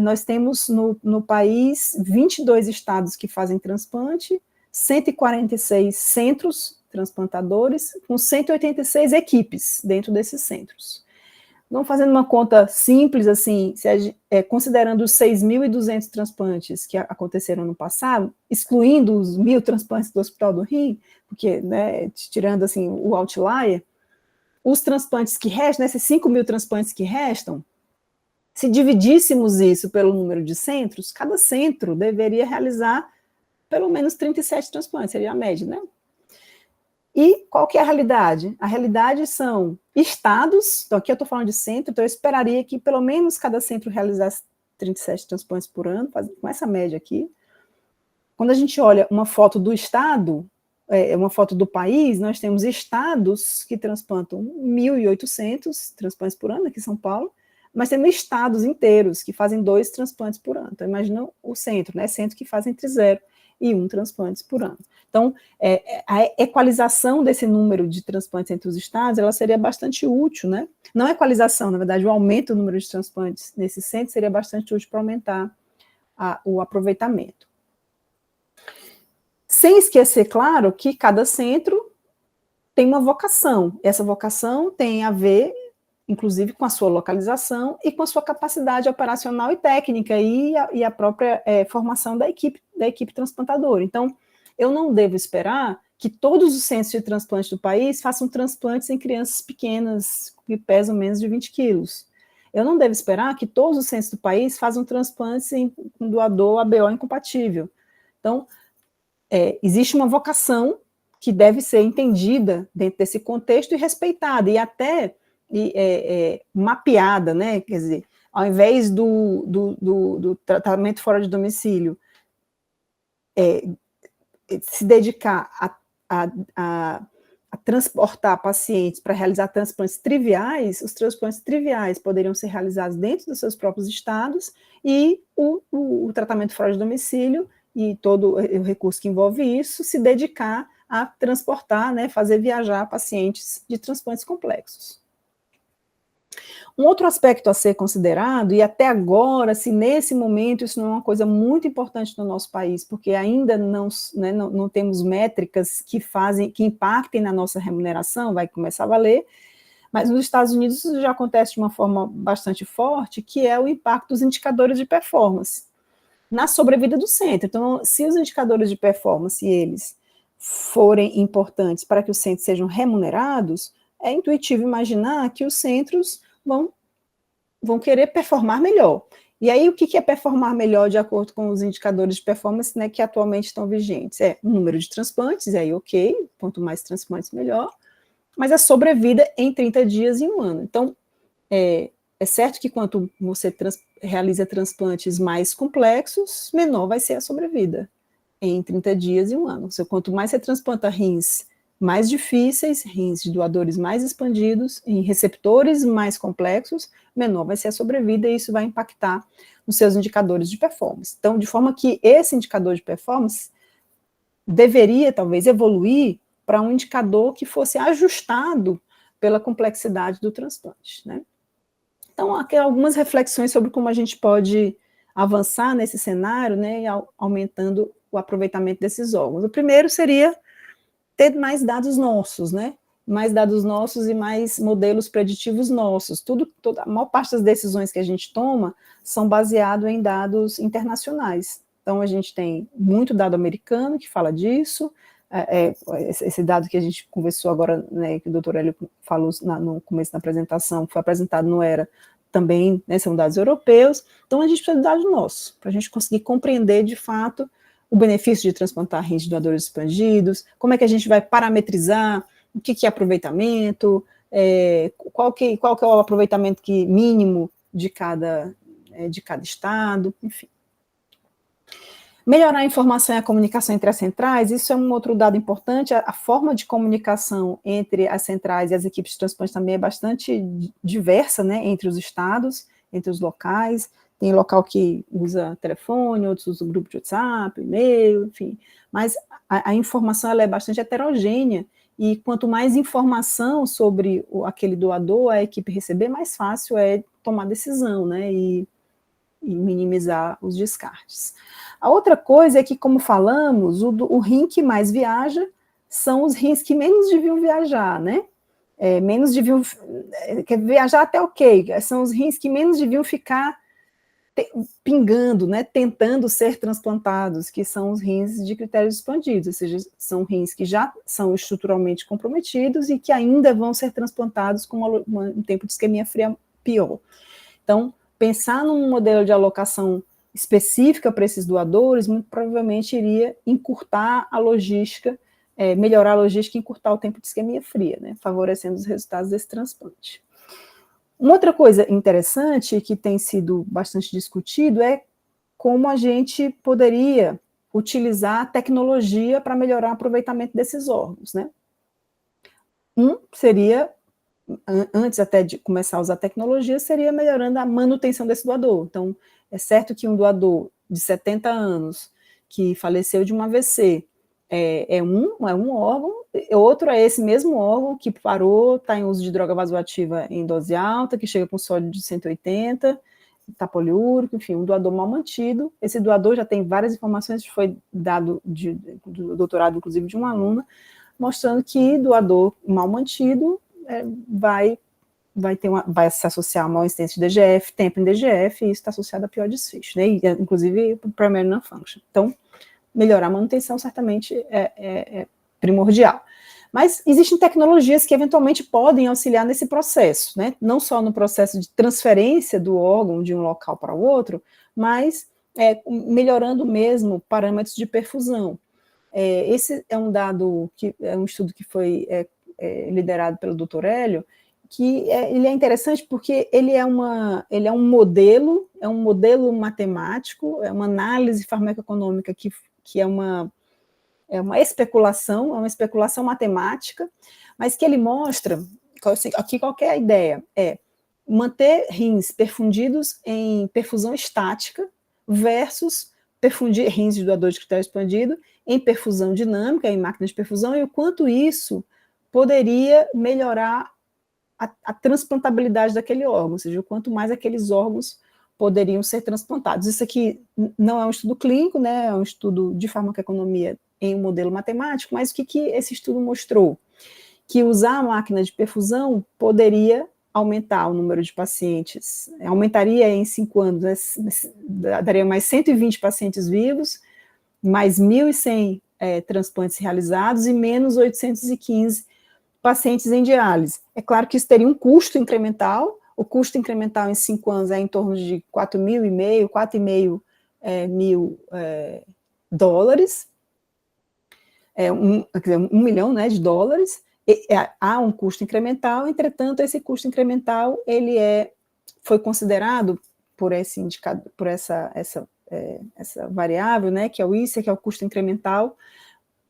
nós temos no país 22 estados que fazem transplante, 146 centros transplantadores, com 186 equipes dentro desses centros. Então, fazendo uma conta simples, assim, considerando os 6.200 transplantes que aconteceram no passado, excluindo os 1.000 transplantes do Hospital do Rim, porque, né, tirando assim, o outlier, os transplantes que restam, esses 5.000 transplantes que restam, se dividíssemos isso pelo número de centros, cada centro deveria realizar pelo menos 37 transplantes, seria a média, né? E qual que é a realidade? A realidade são estados, então aqui eu estou falando de centro, então eu esperaria que pelo menos cada centro realizasse 37 transplantes por ano, com essa média aqui. Quando a gente olha uma foto do estado, uma foto do país, nós temos estados que transplantam 1.800 transplantes por ano, aqui em São Paulo, mas temos estados inteiros que fazem 2 transplantes por ano. Então imagina o centro, né? Centro que faz entre 0 e 1 transplantes por ano. Então, a equalização desse número de transplantes entre os estados, ela seria bastante útil, né? Não a equalização, na verdade, o aumento do número de transplantes nesse centro seria bastante útil para aumentar o aproveitamento. Sem esquecer, claro, que cada centro tem uma vocação. Essa vocação tem a ver, inclusive, com a sua localização e com a sua capacidade operacional e técnica e a própria formação da equipe transplantadora. Então, eu não devo esperar que todos os centros de transplante do país façam transplantes em crianças pequenas que pesam menos de 20 quilos. Eu não devo esperar que todos os centros do país façam transplantes com doador ABO incompatível. Então, existe uma vocação que deve ser entendida dentro desse contexto e respeitada, e até mapeada, né? Quer dizer, ao invés do tratamento fora de domicílio, se dedicar a transportar pacientes para realizar transplantes triviais, os transplantes triviais poderiam ser realizados dentro dos seus próprios estados, e o tratamento fora de domicílio e todo o recurso que envolve isso, se dedicar a transportar, né, fazer viajar pacientes de transplantes complexos. Um outro aspecto a ser considerado, e até agora, assim, nesse momento, isso não é uma coisa muito importante no nosso país, porque ainda não temos métricas que impactem na nossa remuneração, vai começar a valer, mas nos Estados Unidos isso já acontece de uma forma bastante forte, que é o impacto dos indicadores de performance na sobrevida do centro. Então, se os indicadores de performance, eles forem importantes para que os centros sejam remunerados, é intuitivo imaginar que os centros vão querer performar melhor. E aí, o que é performar melhor de acordo com os indicadores de performance, né, que atualmente estão vigentes? O número de transplantes, aí ok, quanto mais transplantes, melhor, mas a sobrevida em 30 dias e 1 ano. Então, é certo que quanto você realiza transplantes mais complexos, menor vai ser a sobrevida em 30 dias e 1 ano. Quanto mais você transplanta rins mais difíceis, rins de doadores mais expandidos, em receptores mais complexos, menor vai ser a sobrevida, e isso vai impactar nos seus indicadores de performance. Então, de forma que esse indicador de performance deveria, talvez, evoluir para um indicador que fosse ajustado pela complexidade do transplante, né? Então, aqui algumas reflexões sobre como a gente pode avançar nesse cenário, né, aumentando o aproveitamento desses órgãos. O primeiro seria ter mais dados nossos, né? Mais dados nossos e mais modelos preditivos nossos. A maior parte das decisões que a gente toma são baseadas em dados internacionais. Então, a gente tem muito dado americano que fala disso, esse dado que a gente conversou agora, né, que o doutor Hélio falou no começo da apresentação, que foi apresentado no ERA, também, né, são dados europeus. Então, a gente precisa de dados nossos, para a gente conseguir compreender, de fato, o benefício de transplantar rins de doadores expandidos, como é que a gente vai parametrizar o que é aproveitamento, qual que é o aproveitamento mínimo de cada estado, enfim. Melhorar a informação e a comunicação entre as centrais, isso é um outro dado importante. A forma de comunicação entre as centrais e as equipes de transplante também é bastante diversa, né, entre os estados, entre os locais. Tem local que usa telefone, outros usam grupo de WhatsApp, e-mail, enfim. Mas a informação ela é bastante heterogênea, e quanto mais informação sobre aquele doador a equipe receber, mais fácil é tomar decisão, né, e minimizar os descartes. A outra coisa é que, como falamos, o rim que mais viaja são os rins que menos deviam viajar, né? Menos deviam... viajar até ok, são os rins que menos deviam ficar pingando, né, tentando ser transplantados, que são os rins de critérios expandidos, ou seja, são rins que já são estruturalmente comprometidos e que ainda vão ser transplantados com um tempo de isquemia fria pior. Então, pensar num modelo de alocação específica para esses doadores, muito provavelmente iria encurtar a logística, melhorar a logística e encurtar o tempo de isquemia fria, né, favorecendo os resultados desse transplante. Uma outra coisa interessante que tem sido bastante discutido é como a gente poderia utilizar a tecnologia para melhorar o aproveitamento desses órgãos, né? Seria, antes até de começar a usar tecnologia, seria melhorando a manutenção desse doador. Então, é certo que um doador de 70 anos que faleceu de um AVC é um órgão, outro é esse mesmo órgão que parou, está em uso de droga vasoativa em dose alta, que chega com sódio de 180, está poliúrico, enfim, um doador mal mantido. Esse doador já tem várias informações, que foi dado do doutorado, inclusive, de uma aluna, mostrando que doador mal mantido vai se associar a maior incidência de DGF, tempo em DGF, e isso está associado a pior desfecho, né? E, inclusive, primary non-function. Então, melhorar a manutenção certamente é primordial. Mas existem tecnologias que eventualmente podem auxiliar nesse processo, né? Não só no processo de transferência do órgão de um local para o outro, mas melhorando mesmo parâmetros de perfusão. Esse é um dado, é um estudo que foi liderado pelo Dr. Hélio, que ele é interessante porque ele é um modelo matemático, é uma análise farmacoeconômica que é uma especulação, matemática, mas que ele mostra, aqui qual que é a ideia? Manter rins perfundidos em perfusão estática versus perfundir rins de doador de critério expandido em perfusão dinâmica, em máquina de perfusão, e o quanto isso poderia melhorar a transplantabilidade daquele órgão, ou seja, o quanto mais aqueles órgãos poderiam ser transplantados. Isso aqui não é um estudo clínico, né, é um estudo de farmacoeconomia em um modelo matemático, mas o que esse estudo mostrou? Que usar a máquina de perfusão poderia aumentar o número de pacientes, aumentaria em 5 anos, né, daria mais 120 pacientes vivos, mais 1.100 transplantes realizados e menos 815 pacientes em diálise. É claro que isso teria um custo incremental, o custo incremental em 5 anos é em torno de 4,5 mil dólares, quer dizer, 1 milhão, né, de dólares. Há um custo incremental, entretanto, esse custo incremental ele foi considerado por esse indicador, por essa variável, né, que é o ICER, que é o custo incremental,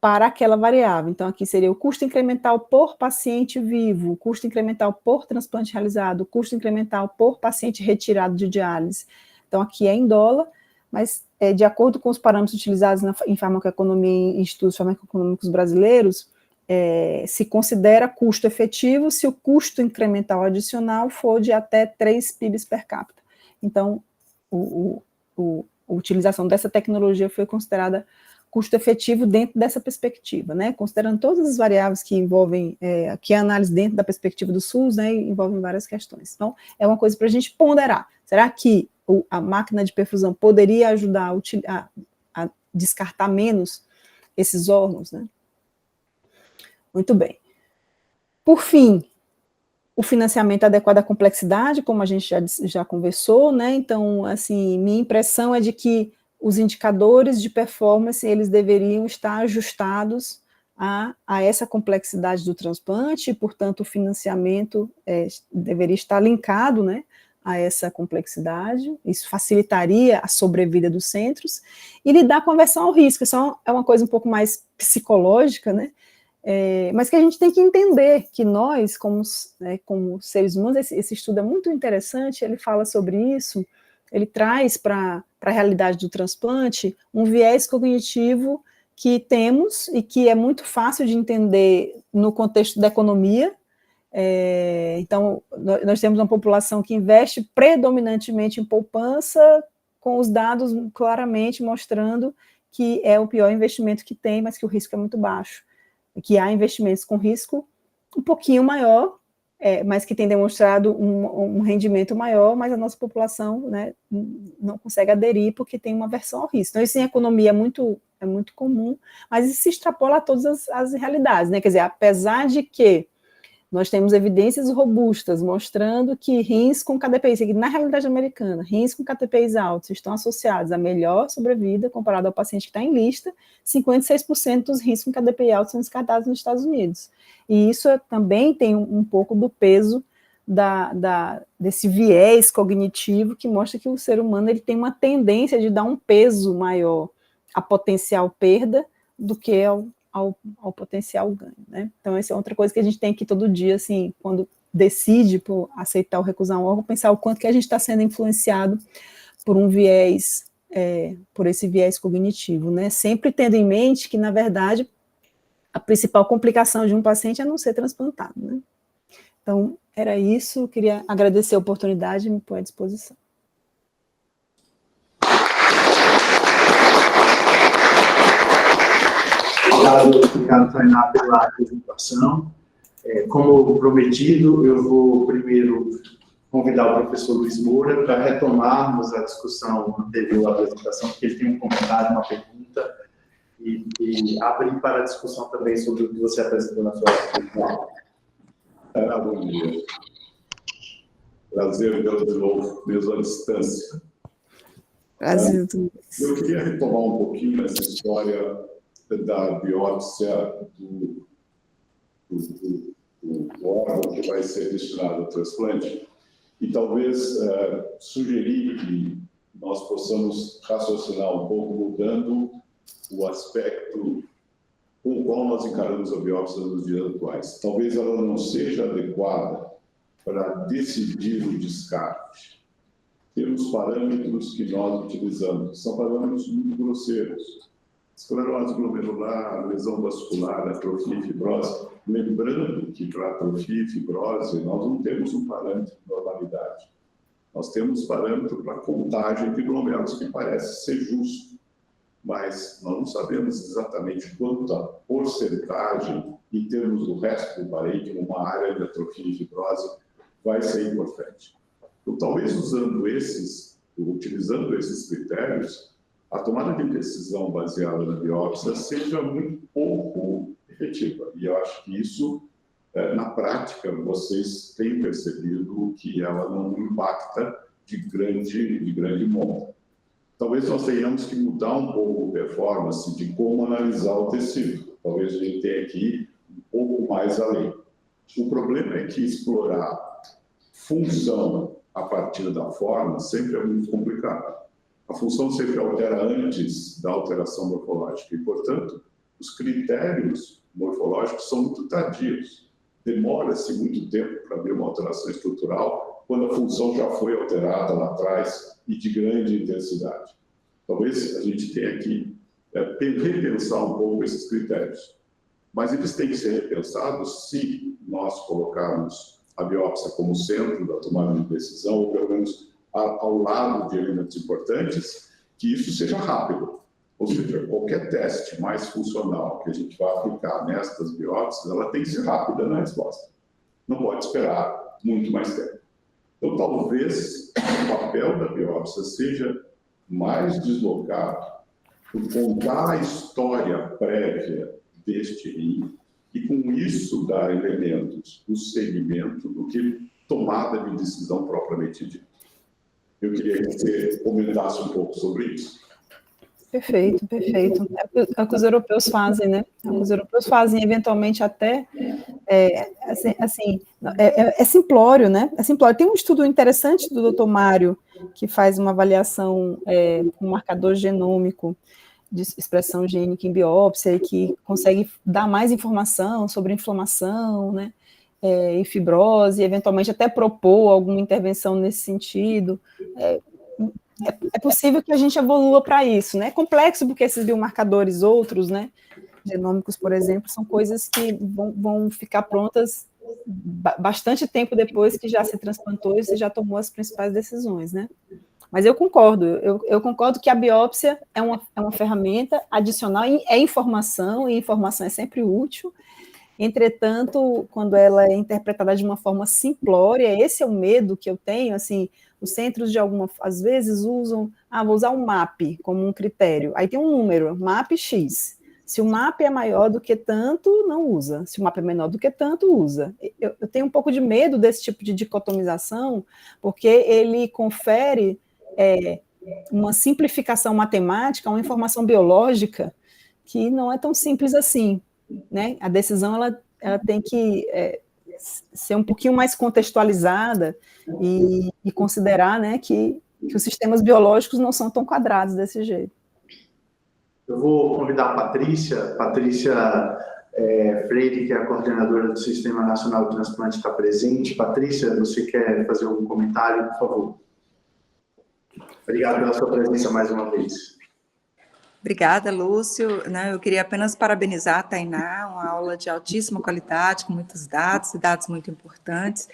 para aquela variável. Então, aqui seria o custo incremental por paciente vivo, o custo incremental por transplante realizado, o custo incremental por paciente retirado de diálise. Então, aqui é em dólar, mas de acordo com os parâmetros utilizados em farmacoeconomia e estudos farmacoeconômicos brasileiros, se considera custo efetivo se o custo incremental adicional for de até 3 PIBs per capita. Então, a utilização dessa tecnologia foi considerada custo efetivo dentro dessa perspectiva, né? Considerando todas as variáveis que envolvem, que a análise dentro da perspectiva do SUS, né, envolvem várias questões. Então, é uma coisa para a gente ponderar. Será que a máquina de perfusão poderia ajudar a descartar menos esses órgãos, né? Muito bem. Por fim, o financiamento adequado à complexidade, como a gente já conversou, né? Então, assim, minha impressão é de que os indicadores de performance, eles deveriam estar ajustados a essa complexidade do transplante, e, portanto, o financiamento deveria estar linkado, né, a essa complexidade. Isso facilitaria a sobrevida dos centros, e lidar com a aversão ao risco. Isso é uma coisa um pouco mais psicológica, né? Mas que a gente tem que entender que nós, como seres humanos, esse estudo é muito interessante, ele fala sobre isso, ele traz para a realidade do transplante um viés cognitivo que temos e que é muito fácil de entender no contexto da economia. Então, nós temos uma população que investe predominantemente em poupança, com os dados claramente mostrando que é o pior investimento que tem, mas que o risco é muito baixo. Que há investimentos com risco um pouquinho maior, mas que tem demonstrado um rendimento maior, mas a nossa população, né, não consegue aderir porque tem uma aversão ao risco. Então, isso em economia é muito comum, mas isso se extrapola a todas as realidades, né? Quer dizer, apesar de que nós temos evidências robustas mostrando que rins com KDPIs, na realidade americana, rins com KDPIs altos estão associados a melhor sobrevida comparado ao paciente que está em lista. 56% dos rins com KDPI altos são descartados nos Estados Unidos. E isso também tem um pouco do peso desse viés cognitivo que mostra que o ser humano ele tem uma tendência de dar um peso maior à potencial perda do que ao potencial ganho, né? Então, essa é outra coisa que a gente tem que todo dia, assim, quando decide por aceitar ou recusar um órgão, pensar o quanto que a gente está sendo influenciado por um viés, por esse viés cognitivo, né? Sempre tendo em mente que, na verdade, a principal complicação de um paciente é não ser transplantado, né? Então, era isso, eu queria agradecer a oportunidade e me pôr à disposição. Obrigado, Tainá, pela apresentação. Como prometido, eu vou primeiro convidar o professor Luiz Moura para retomarmos a discussão anterior à apresentação, porque ele tem um comentário, uma pergunta, e abrir para a discussão também sobre o que você apresentou na sua apresentação. Bom dia. Prazer vê-lo de novo, mesmo à distância. Prazer. Eu queria retomar um pouquinho essa história da biópsia do órgão que vai ser destinado ao transplante e talvez sugerir que nós possamos raciocinar um pouco mudando o aspecto com o qual nós encaramos a biópsia nos dias atuais. Talvez ela não seja adequada para decidir o descarte. Temos parâmetros que nós utilizamos, são parâmetros muito grosseiros. Esclerose glomerular, lesão vascular, atrofia e fibrose. Lembrando que para atrofia e fibrose nós não temos um parâmetro de normalidade. Nós temos parâmetro para contagem de glomérulos que parece ser justo, mas nós não sabemos exatamente quanta porcentagem, em termos do resto do parênquima, uma área de atrofia e fibrose vai ser importante. Então, talvez utilizando esses critérios, a tomada de decisão baseada na biópsia seja muito pouco efetiva. E eu acho que isso, na prática, vocês têm percebido que ela não impacta de grande monta. Talvez nós tenhamos que mudar um pouco a performance de como analisar o tecido. Talvez a gente tenha que ir um pouco mais além. O problema é que explorar função a partir da forma sempre é muito complicado. A função sempre altera antes da alteração morfológica e, portanto, os critérios morfológicos são muito tardios. Demora-se muito tempo para ver uma alteração estrutural quando a função já foi alterada lá atrás e de grande intensidade. Talvez a gente tenha que repensar um pouco esses critérios. Mas eles têm que ser repensados se nós colocarmos a biópsia como centro da tomada de decisão, ou pelo menos ao lado de elementos importantes, que isso seja rápido. Ou seja, qualquer teste mais funcional que a gente vá aplicar nestas biópsias, ela tem que ser rápida na resposta. Não pode esperar muito mais tempo. Então, talvez o papel da biópsia seja mais deslocado por contar a história prévia deste rim e, com isso, dar elementos do segmento do que tomada de decisão propriamente dita. Eu queria que você comentasse um pouco sobre isso. Perfeito, perfeito. É o que os europeus fazem, né? Os europeus fazem, eventualmente, até... É simplório, né? É simplório. Tem um estudo interessante do Dr. Mário, que faz uma avaliação com um marcador genômico de expressão gênica em biópsia, e que consegue dar mais informação sobre inflamação, né? E fibrose, e eventualmente até propor alguma intervenção nesse sentido. É possível que a gente evolua para isso, né? É complexo, porque esses biomarcadores outros, né, genômicos, por exemplo, são coisas que vão ficar prontas bastante tempo depois que já se transplantou e você já tomou as principais decisões, né? Mas eu concordo, eu concordo que a biópsia é uma ferramenta adicional, é informação, e informação é sempre útil. Entretanto, quando ela é interpretada de uma forma simplória, esse é o medo que eu tenho, assim, os centros às vezes usam, vou usar um MAP como um critério, aí tem um número, MAP X, se o MAP é maior do que tanto, não usa, se o MAP é menor do que tanto, usa. Eu tenho um pouco de medo desse tipo de dicotomização, porque ele confere uma simplificação matemática, uma informação biológica, que não é tão simples assim, né? A decisão ela tem que ser um pouquinho mais contextualizada e considerar, né, que os sistemas biológicos não são tão quadrados desse jeito. Eu vou convidar a Patrícia Freire, que é a coordenadora do Sistema Nacional de Transplante, está presente. Patrícia, você quer fazer algum comentário, por favor? Obrigado pela sua presença mais uma vez. Obrigada, Lúcio. Eu queria apenas parabenizar a Tainá, uma aula de altíssima qualidade, com muitos dados e dados muito importantes,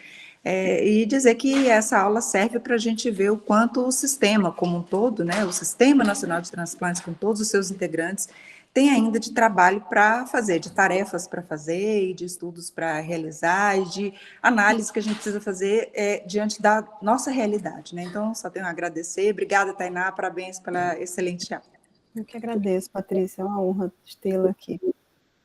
e dizer que essa aula serve para a gente ver o quanto o sistema como um todo, né, o Sistema Nacional de Transplantes, com todos os seus integrantes, tem ainda de trabalho para fazer, de tarefas para fazer, e de estudos para realizar, e de análise que a gente precisa fazer diante da nossa realidade, né? Então, só tenho a agradecer. Obrigada, Tainá, parabéns pela excelente aula. Eu que agradeço, Patrícia, é uma honra tê-la aqui.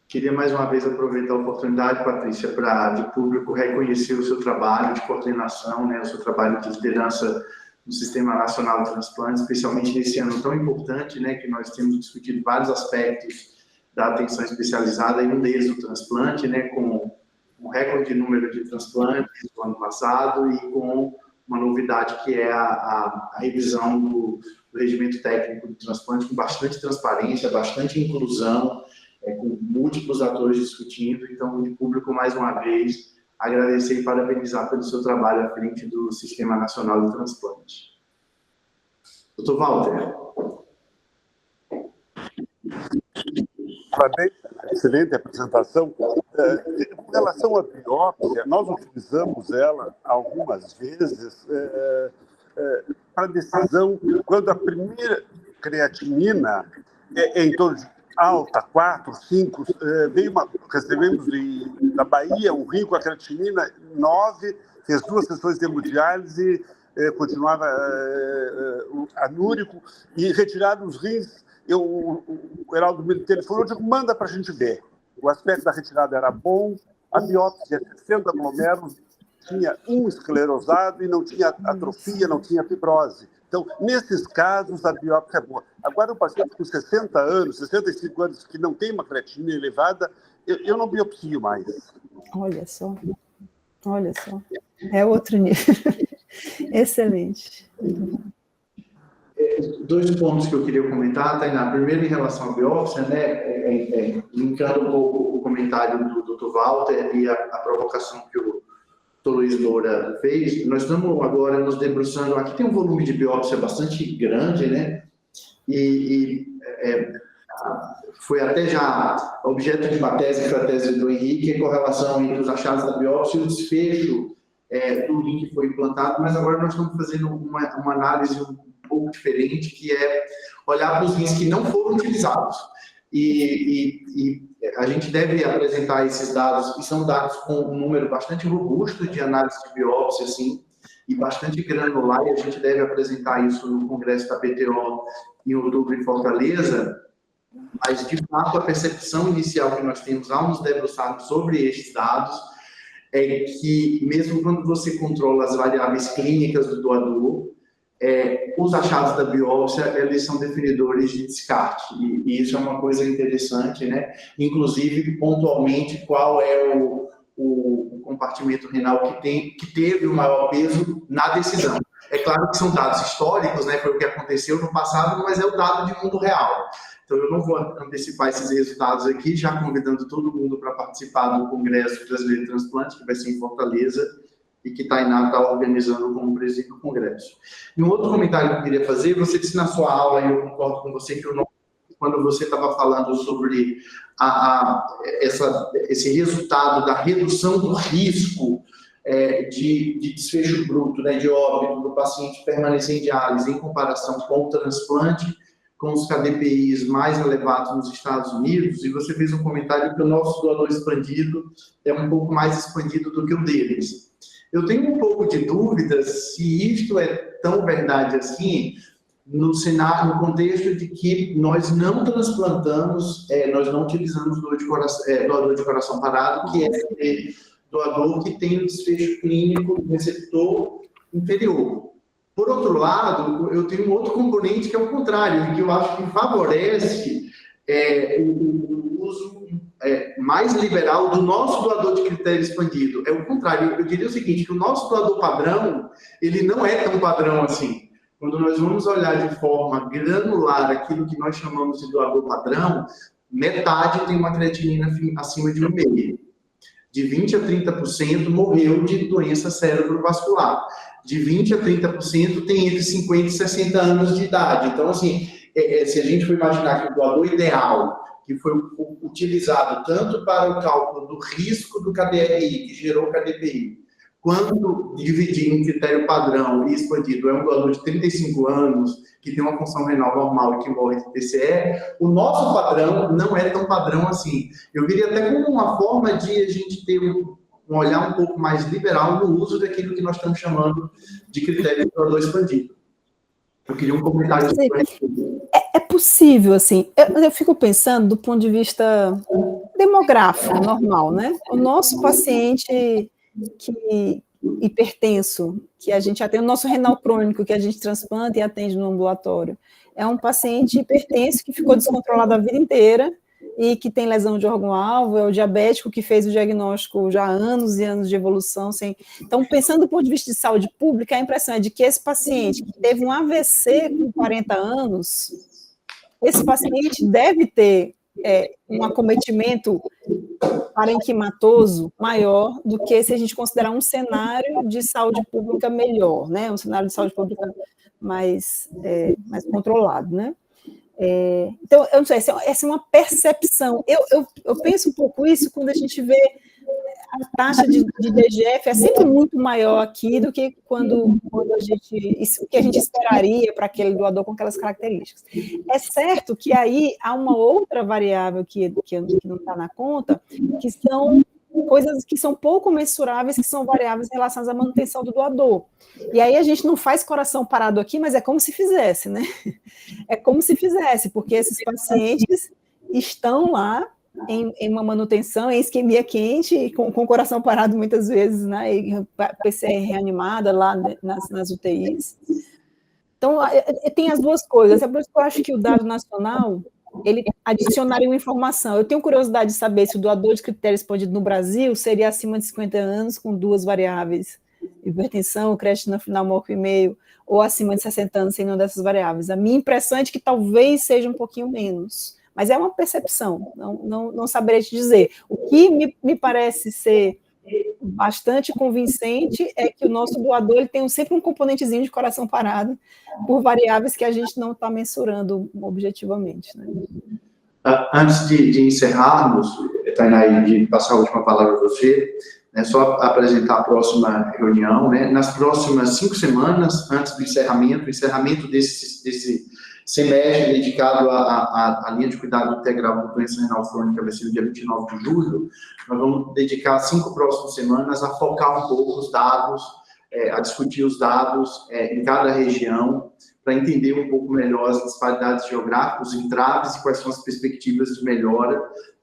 Queria mais uma vez aproveitar a oportunidade, Patrícia, para, de público, reconhecer o seu trabalho de coordenação, né, o seu trabalho de liderança no Sistema Nacional de Transplantes, especialmente nesse ano tão importante, né, que nós temos discutido vários aspectos da atenção especializada, e um deles o transplante, né, com um recorde de número de transplantes no ano passado e com uma novidade que é a revisão do regimento técnico do transplante, com bastante transparência, bastante inclusão, com múltiplos atores discutindo. Então, de público, mais uma vez, agradecer e parabenizar pelo seu trabalho à frente do Sistema Nacional de Transplante. Dr. Walter. Parabéns, excelente apresentação. Com relação à biópsia, nós utilizamos ela algumas vezes para decisão, quando a primeira creatinina é em torno de alta, 4, 5, recebemos da Bahia um rim com a creatinina 9, fez 2 sessões de hemodiálise, continuava anúrico, e retiraram os rins. O Heraldo me telefonou e disse: manda para a gente ver. O aspecto da retirada era bom, a biópsia, 60 glomérulos, tinha um esclerosado e não tinha atrofia, não tinha fibrose. Então, nesses casos, a biópsia é boa. Agora, o paciente com 60 anos, 65 anos, que não tem uma creatinina elevada, eu não biopsio mais. Olha só. É outro nível. Excelente. 2 pontos que eu queria comentar, Tainá. Primeiro, em relação à biópsia, né, linkando um pouco o comentário do Dr. Walter e a provocação que o Luiz Moura fez, nós estamos agora nos debruçando, aqui tem um volume de biópsia bastante grande, né? Foi até já objeto de uma tese, que foi a tese do Henrique, a correlação entre os achados da biópsia e o desfecho do rim que foi implantado, mas agora nós estamos fazendo uma análise um pouco diferente, que é olhar para os rins que não foram utilizados. E a gente deve apresentar esses dados, que são dados com um número bastante robusto de análise de biópsia, assim, e bastante granular, e a gente deve apresentar isso no Congresso da PTO em outubro em Fortaleza, mas, de fato, a percepção inicial que nós temos ao nos debruçarmos sobre estes dados é que, mesmo quando você controla as variáveis clínicas do doador, os achados da biópsia, eles são definidores de descarte, e isso é uma coisa interessante, né? Inclusive, pontualmente, qual é o compartimento renal que teve o maior peso na decisão. É claro que são dados históricos, né? Foi o que aconteceu no passado, mas é o dado de mundo real. Então, eu não vou antecipar esses resultados aqui, já convidando todo mundo para participar do Congresso Brasileiro de Transplante, que vai ser em Fortaleza, e que Tainá está organizando como presidente do Congresso. E um outro comentário que eu queria fazer, você disse na sua aula, e eu concordo com você, que quando você estava falando sobre esse resultado da redução do risco de desfecho bruto, né, de óbito do paciente permanecer em diálise em comparação com o transplante, com os KDPIs mais elevados nos Estados Unidos, e você fez um comentário que o nosso doador expandido é um pouco mais expandido do que o deles. Eu tenho um pouco de dúvidas se isto é tão verdade assim, no cenário, no contexto de que nós não transplantamos, nós não utilizamos doador de coração parado, que é aquele doador que tem um desfecho clínico do receptor inferior. Por outro lado, eu tenho um outro componente que é o contrário, que eu acho que favorece o uso mais liberal do nosso doador de critério expandido. É o contrário, eu diria o seguinte, que o nosso doador padrão, ele não é tão padrão assim. Quando nós vamos olhar de forma granular aquilo que nós chamamos de doador padrão, metade tem uma creatinina acima de 1,5. De 20% a 30% morreu de doença cerebrovascular. De 20% a 30% tem entre 50 e 60 anos de idade. Então, assim, se a gente for imaginar que o doador ideal, que foi utilizado tanto para o cálculo do risco do KDRI, que gerou o KDPI, quanto dividir em critério padrão e expandido, é um doador de 35 anos, que tem uma função renal normal e que morre de TCE, o nosso padrão não é tão padrão assim. Eu diria até como uma forma de a gente ter um olhar um pouco mais liberal no uso daquilo que nós estamos chamando de critério de doador expandido. Eu queria um comentário sobre isso. É possível, assim, eu fico pensando do ponto de vista demográfico, normal, né? O nosso paciente hipertenso, que a gente atende, o nosso renal crônico, que a gente transplanta e atende no ambulatório, é um paciente hipertenso que ficou descontrolado a vida inteira e que tem lesão de órgão-alvo, é o diabético que fez o diagnóstico já há anos e anos de evolução. Então, pensando do ponto de vista de saúde pública, a impressão é de que esse paciente que teve um AVC com 40 anos, esse paciente deve ter um acometimento parenquimatoso maior do que se a gente considerar um cenário de saúde pública melhor, né? Um cenário de saúde pública mais controlado, né? Então, eu não sei, essa é uma percepção. Eu penso um pouco isso quando a gente vê a taxa de DGF é sempre muito maior aqui do que quando o que a gente esperaria para aquele doador com aquelas características. É certo que aí há uma outra variável que não está na conta, que são coisas que são pouco mensuráveis, que são variáveis em relação à manutenção do doador. E aí a gente não faz coração parado aqui, mas é como se fizesse, né? É como se fizesse, porque esses pacientes estão lá em uma manutenção, em isquemia quente, com o coração parado muitas vezes, né? E PCR reanimada lá nas UTIs. Então, tem as duas coisas. É por isso que eu acho que o dado nacional, ele adicionaria uma informação. Eu tenho curiosidade de saber se o doador de critério expandido no Brasil seria acima de 50 anos, com duas variáveis, hipertensão, creatina final maior que 1,5, ou acima de 60 anos sem nenhuma dessas variáveis. A minha impressão é de que talvez seja um pouquinho menos, mas é uma percepção, não saberei te dizer. O que me parece ser bastante convincente é que o nosso doador ele tem sempre um componentezinho de coração parado por variáveis que a gente não está mensurando objetivamente, né? Antes de encerrarmos, Tainá, e de passar a última palavra a você, só apresentar a próxima reunião, né? Nas próximas 5 semanas, antes do encerramento desse semestre dedicado à linha de cuidado integral de doença renal crônica, vai ser no dia 29 de julho, nós vamos dedicar 5 próximas semanas a focar um pouco os dados, a discutir os dados em cada região, para entender um pouco melhor as disparidades geográficas, os entraves e quais são as perspectivas de melhora.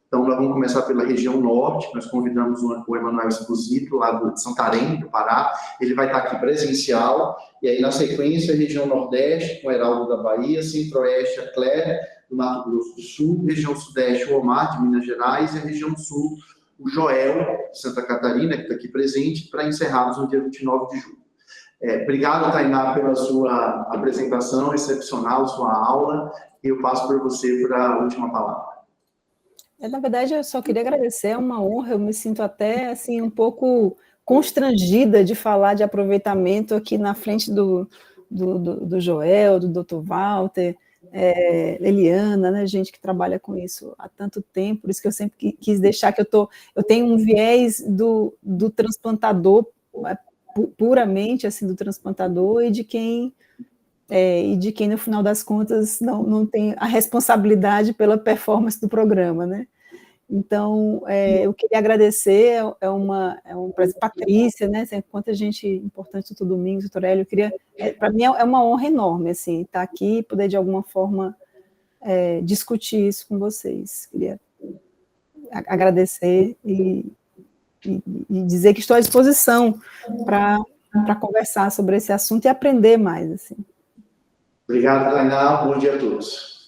Então, nós vamos começar pela região norte, nós convidamos o Emanuel Esposito, lá de Santarém, do Pará, ele vai estar aqui presencial, e aí, na sequência, a região nordeste, com o Heraldo da Bahia, centro-oeste, a Clélia, do Mato Grosso do Sul, região sudeste, o Omar, de Minas Gerais, e a região sul, o Joel, de Santa Catarina, que está aqui presente, para encerrarmos no dia 29 de julho. Obrigado, Tainá, pela sua apresentação excepcional, sua aula, e eu passo para você para a última palavra. Na verdade, eu só queria agradecer, é uma honra, eu me sinto até assim, um pouco constrangida de falar de aproveitamento aqui na frente do Joel, do Dr. Walter, Eliana, né, gente que trabalha com isso há tanto tempo, por isso que eu sempre quis deixar que eu tenho um viés do transplantador, puramente assim, do transplantador, e de quem no final das contas não tem a responsabilidade pela performance do programa, né? Então, eu queria agradecer, Patrícia, né? Quanta gente importante, doutor Domingos, doutor Hélio, para mim é uma honra enorme, assim, estar aqui e poder, de alguma forma, discutir isso com vocês. Queria agradecer e dizer que estou à disposição para conversar sobre esse assunto e aprender mais, assim. Obrigado, Tainá. Bom dia a todos.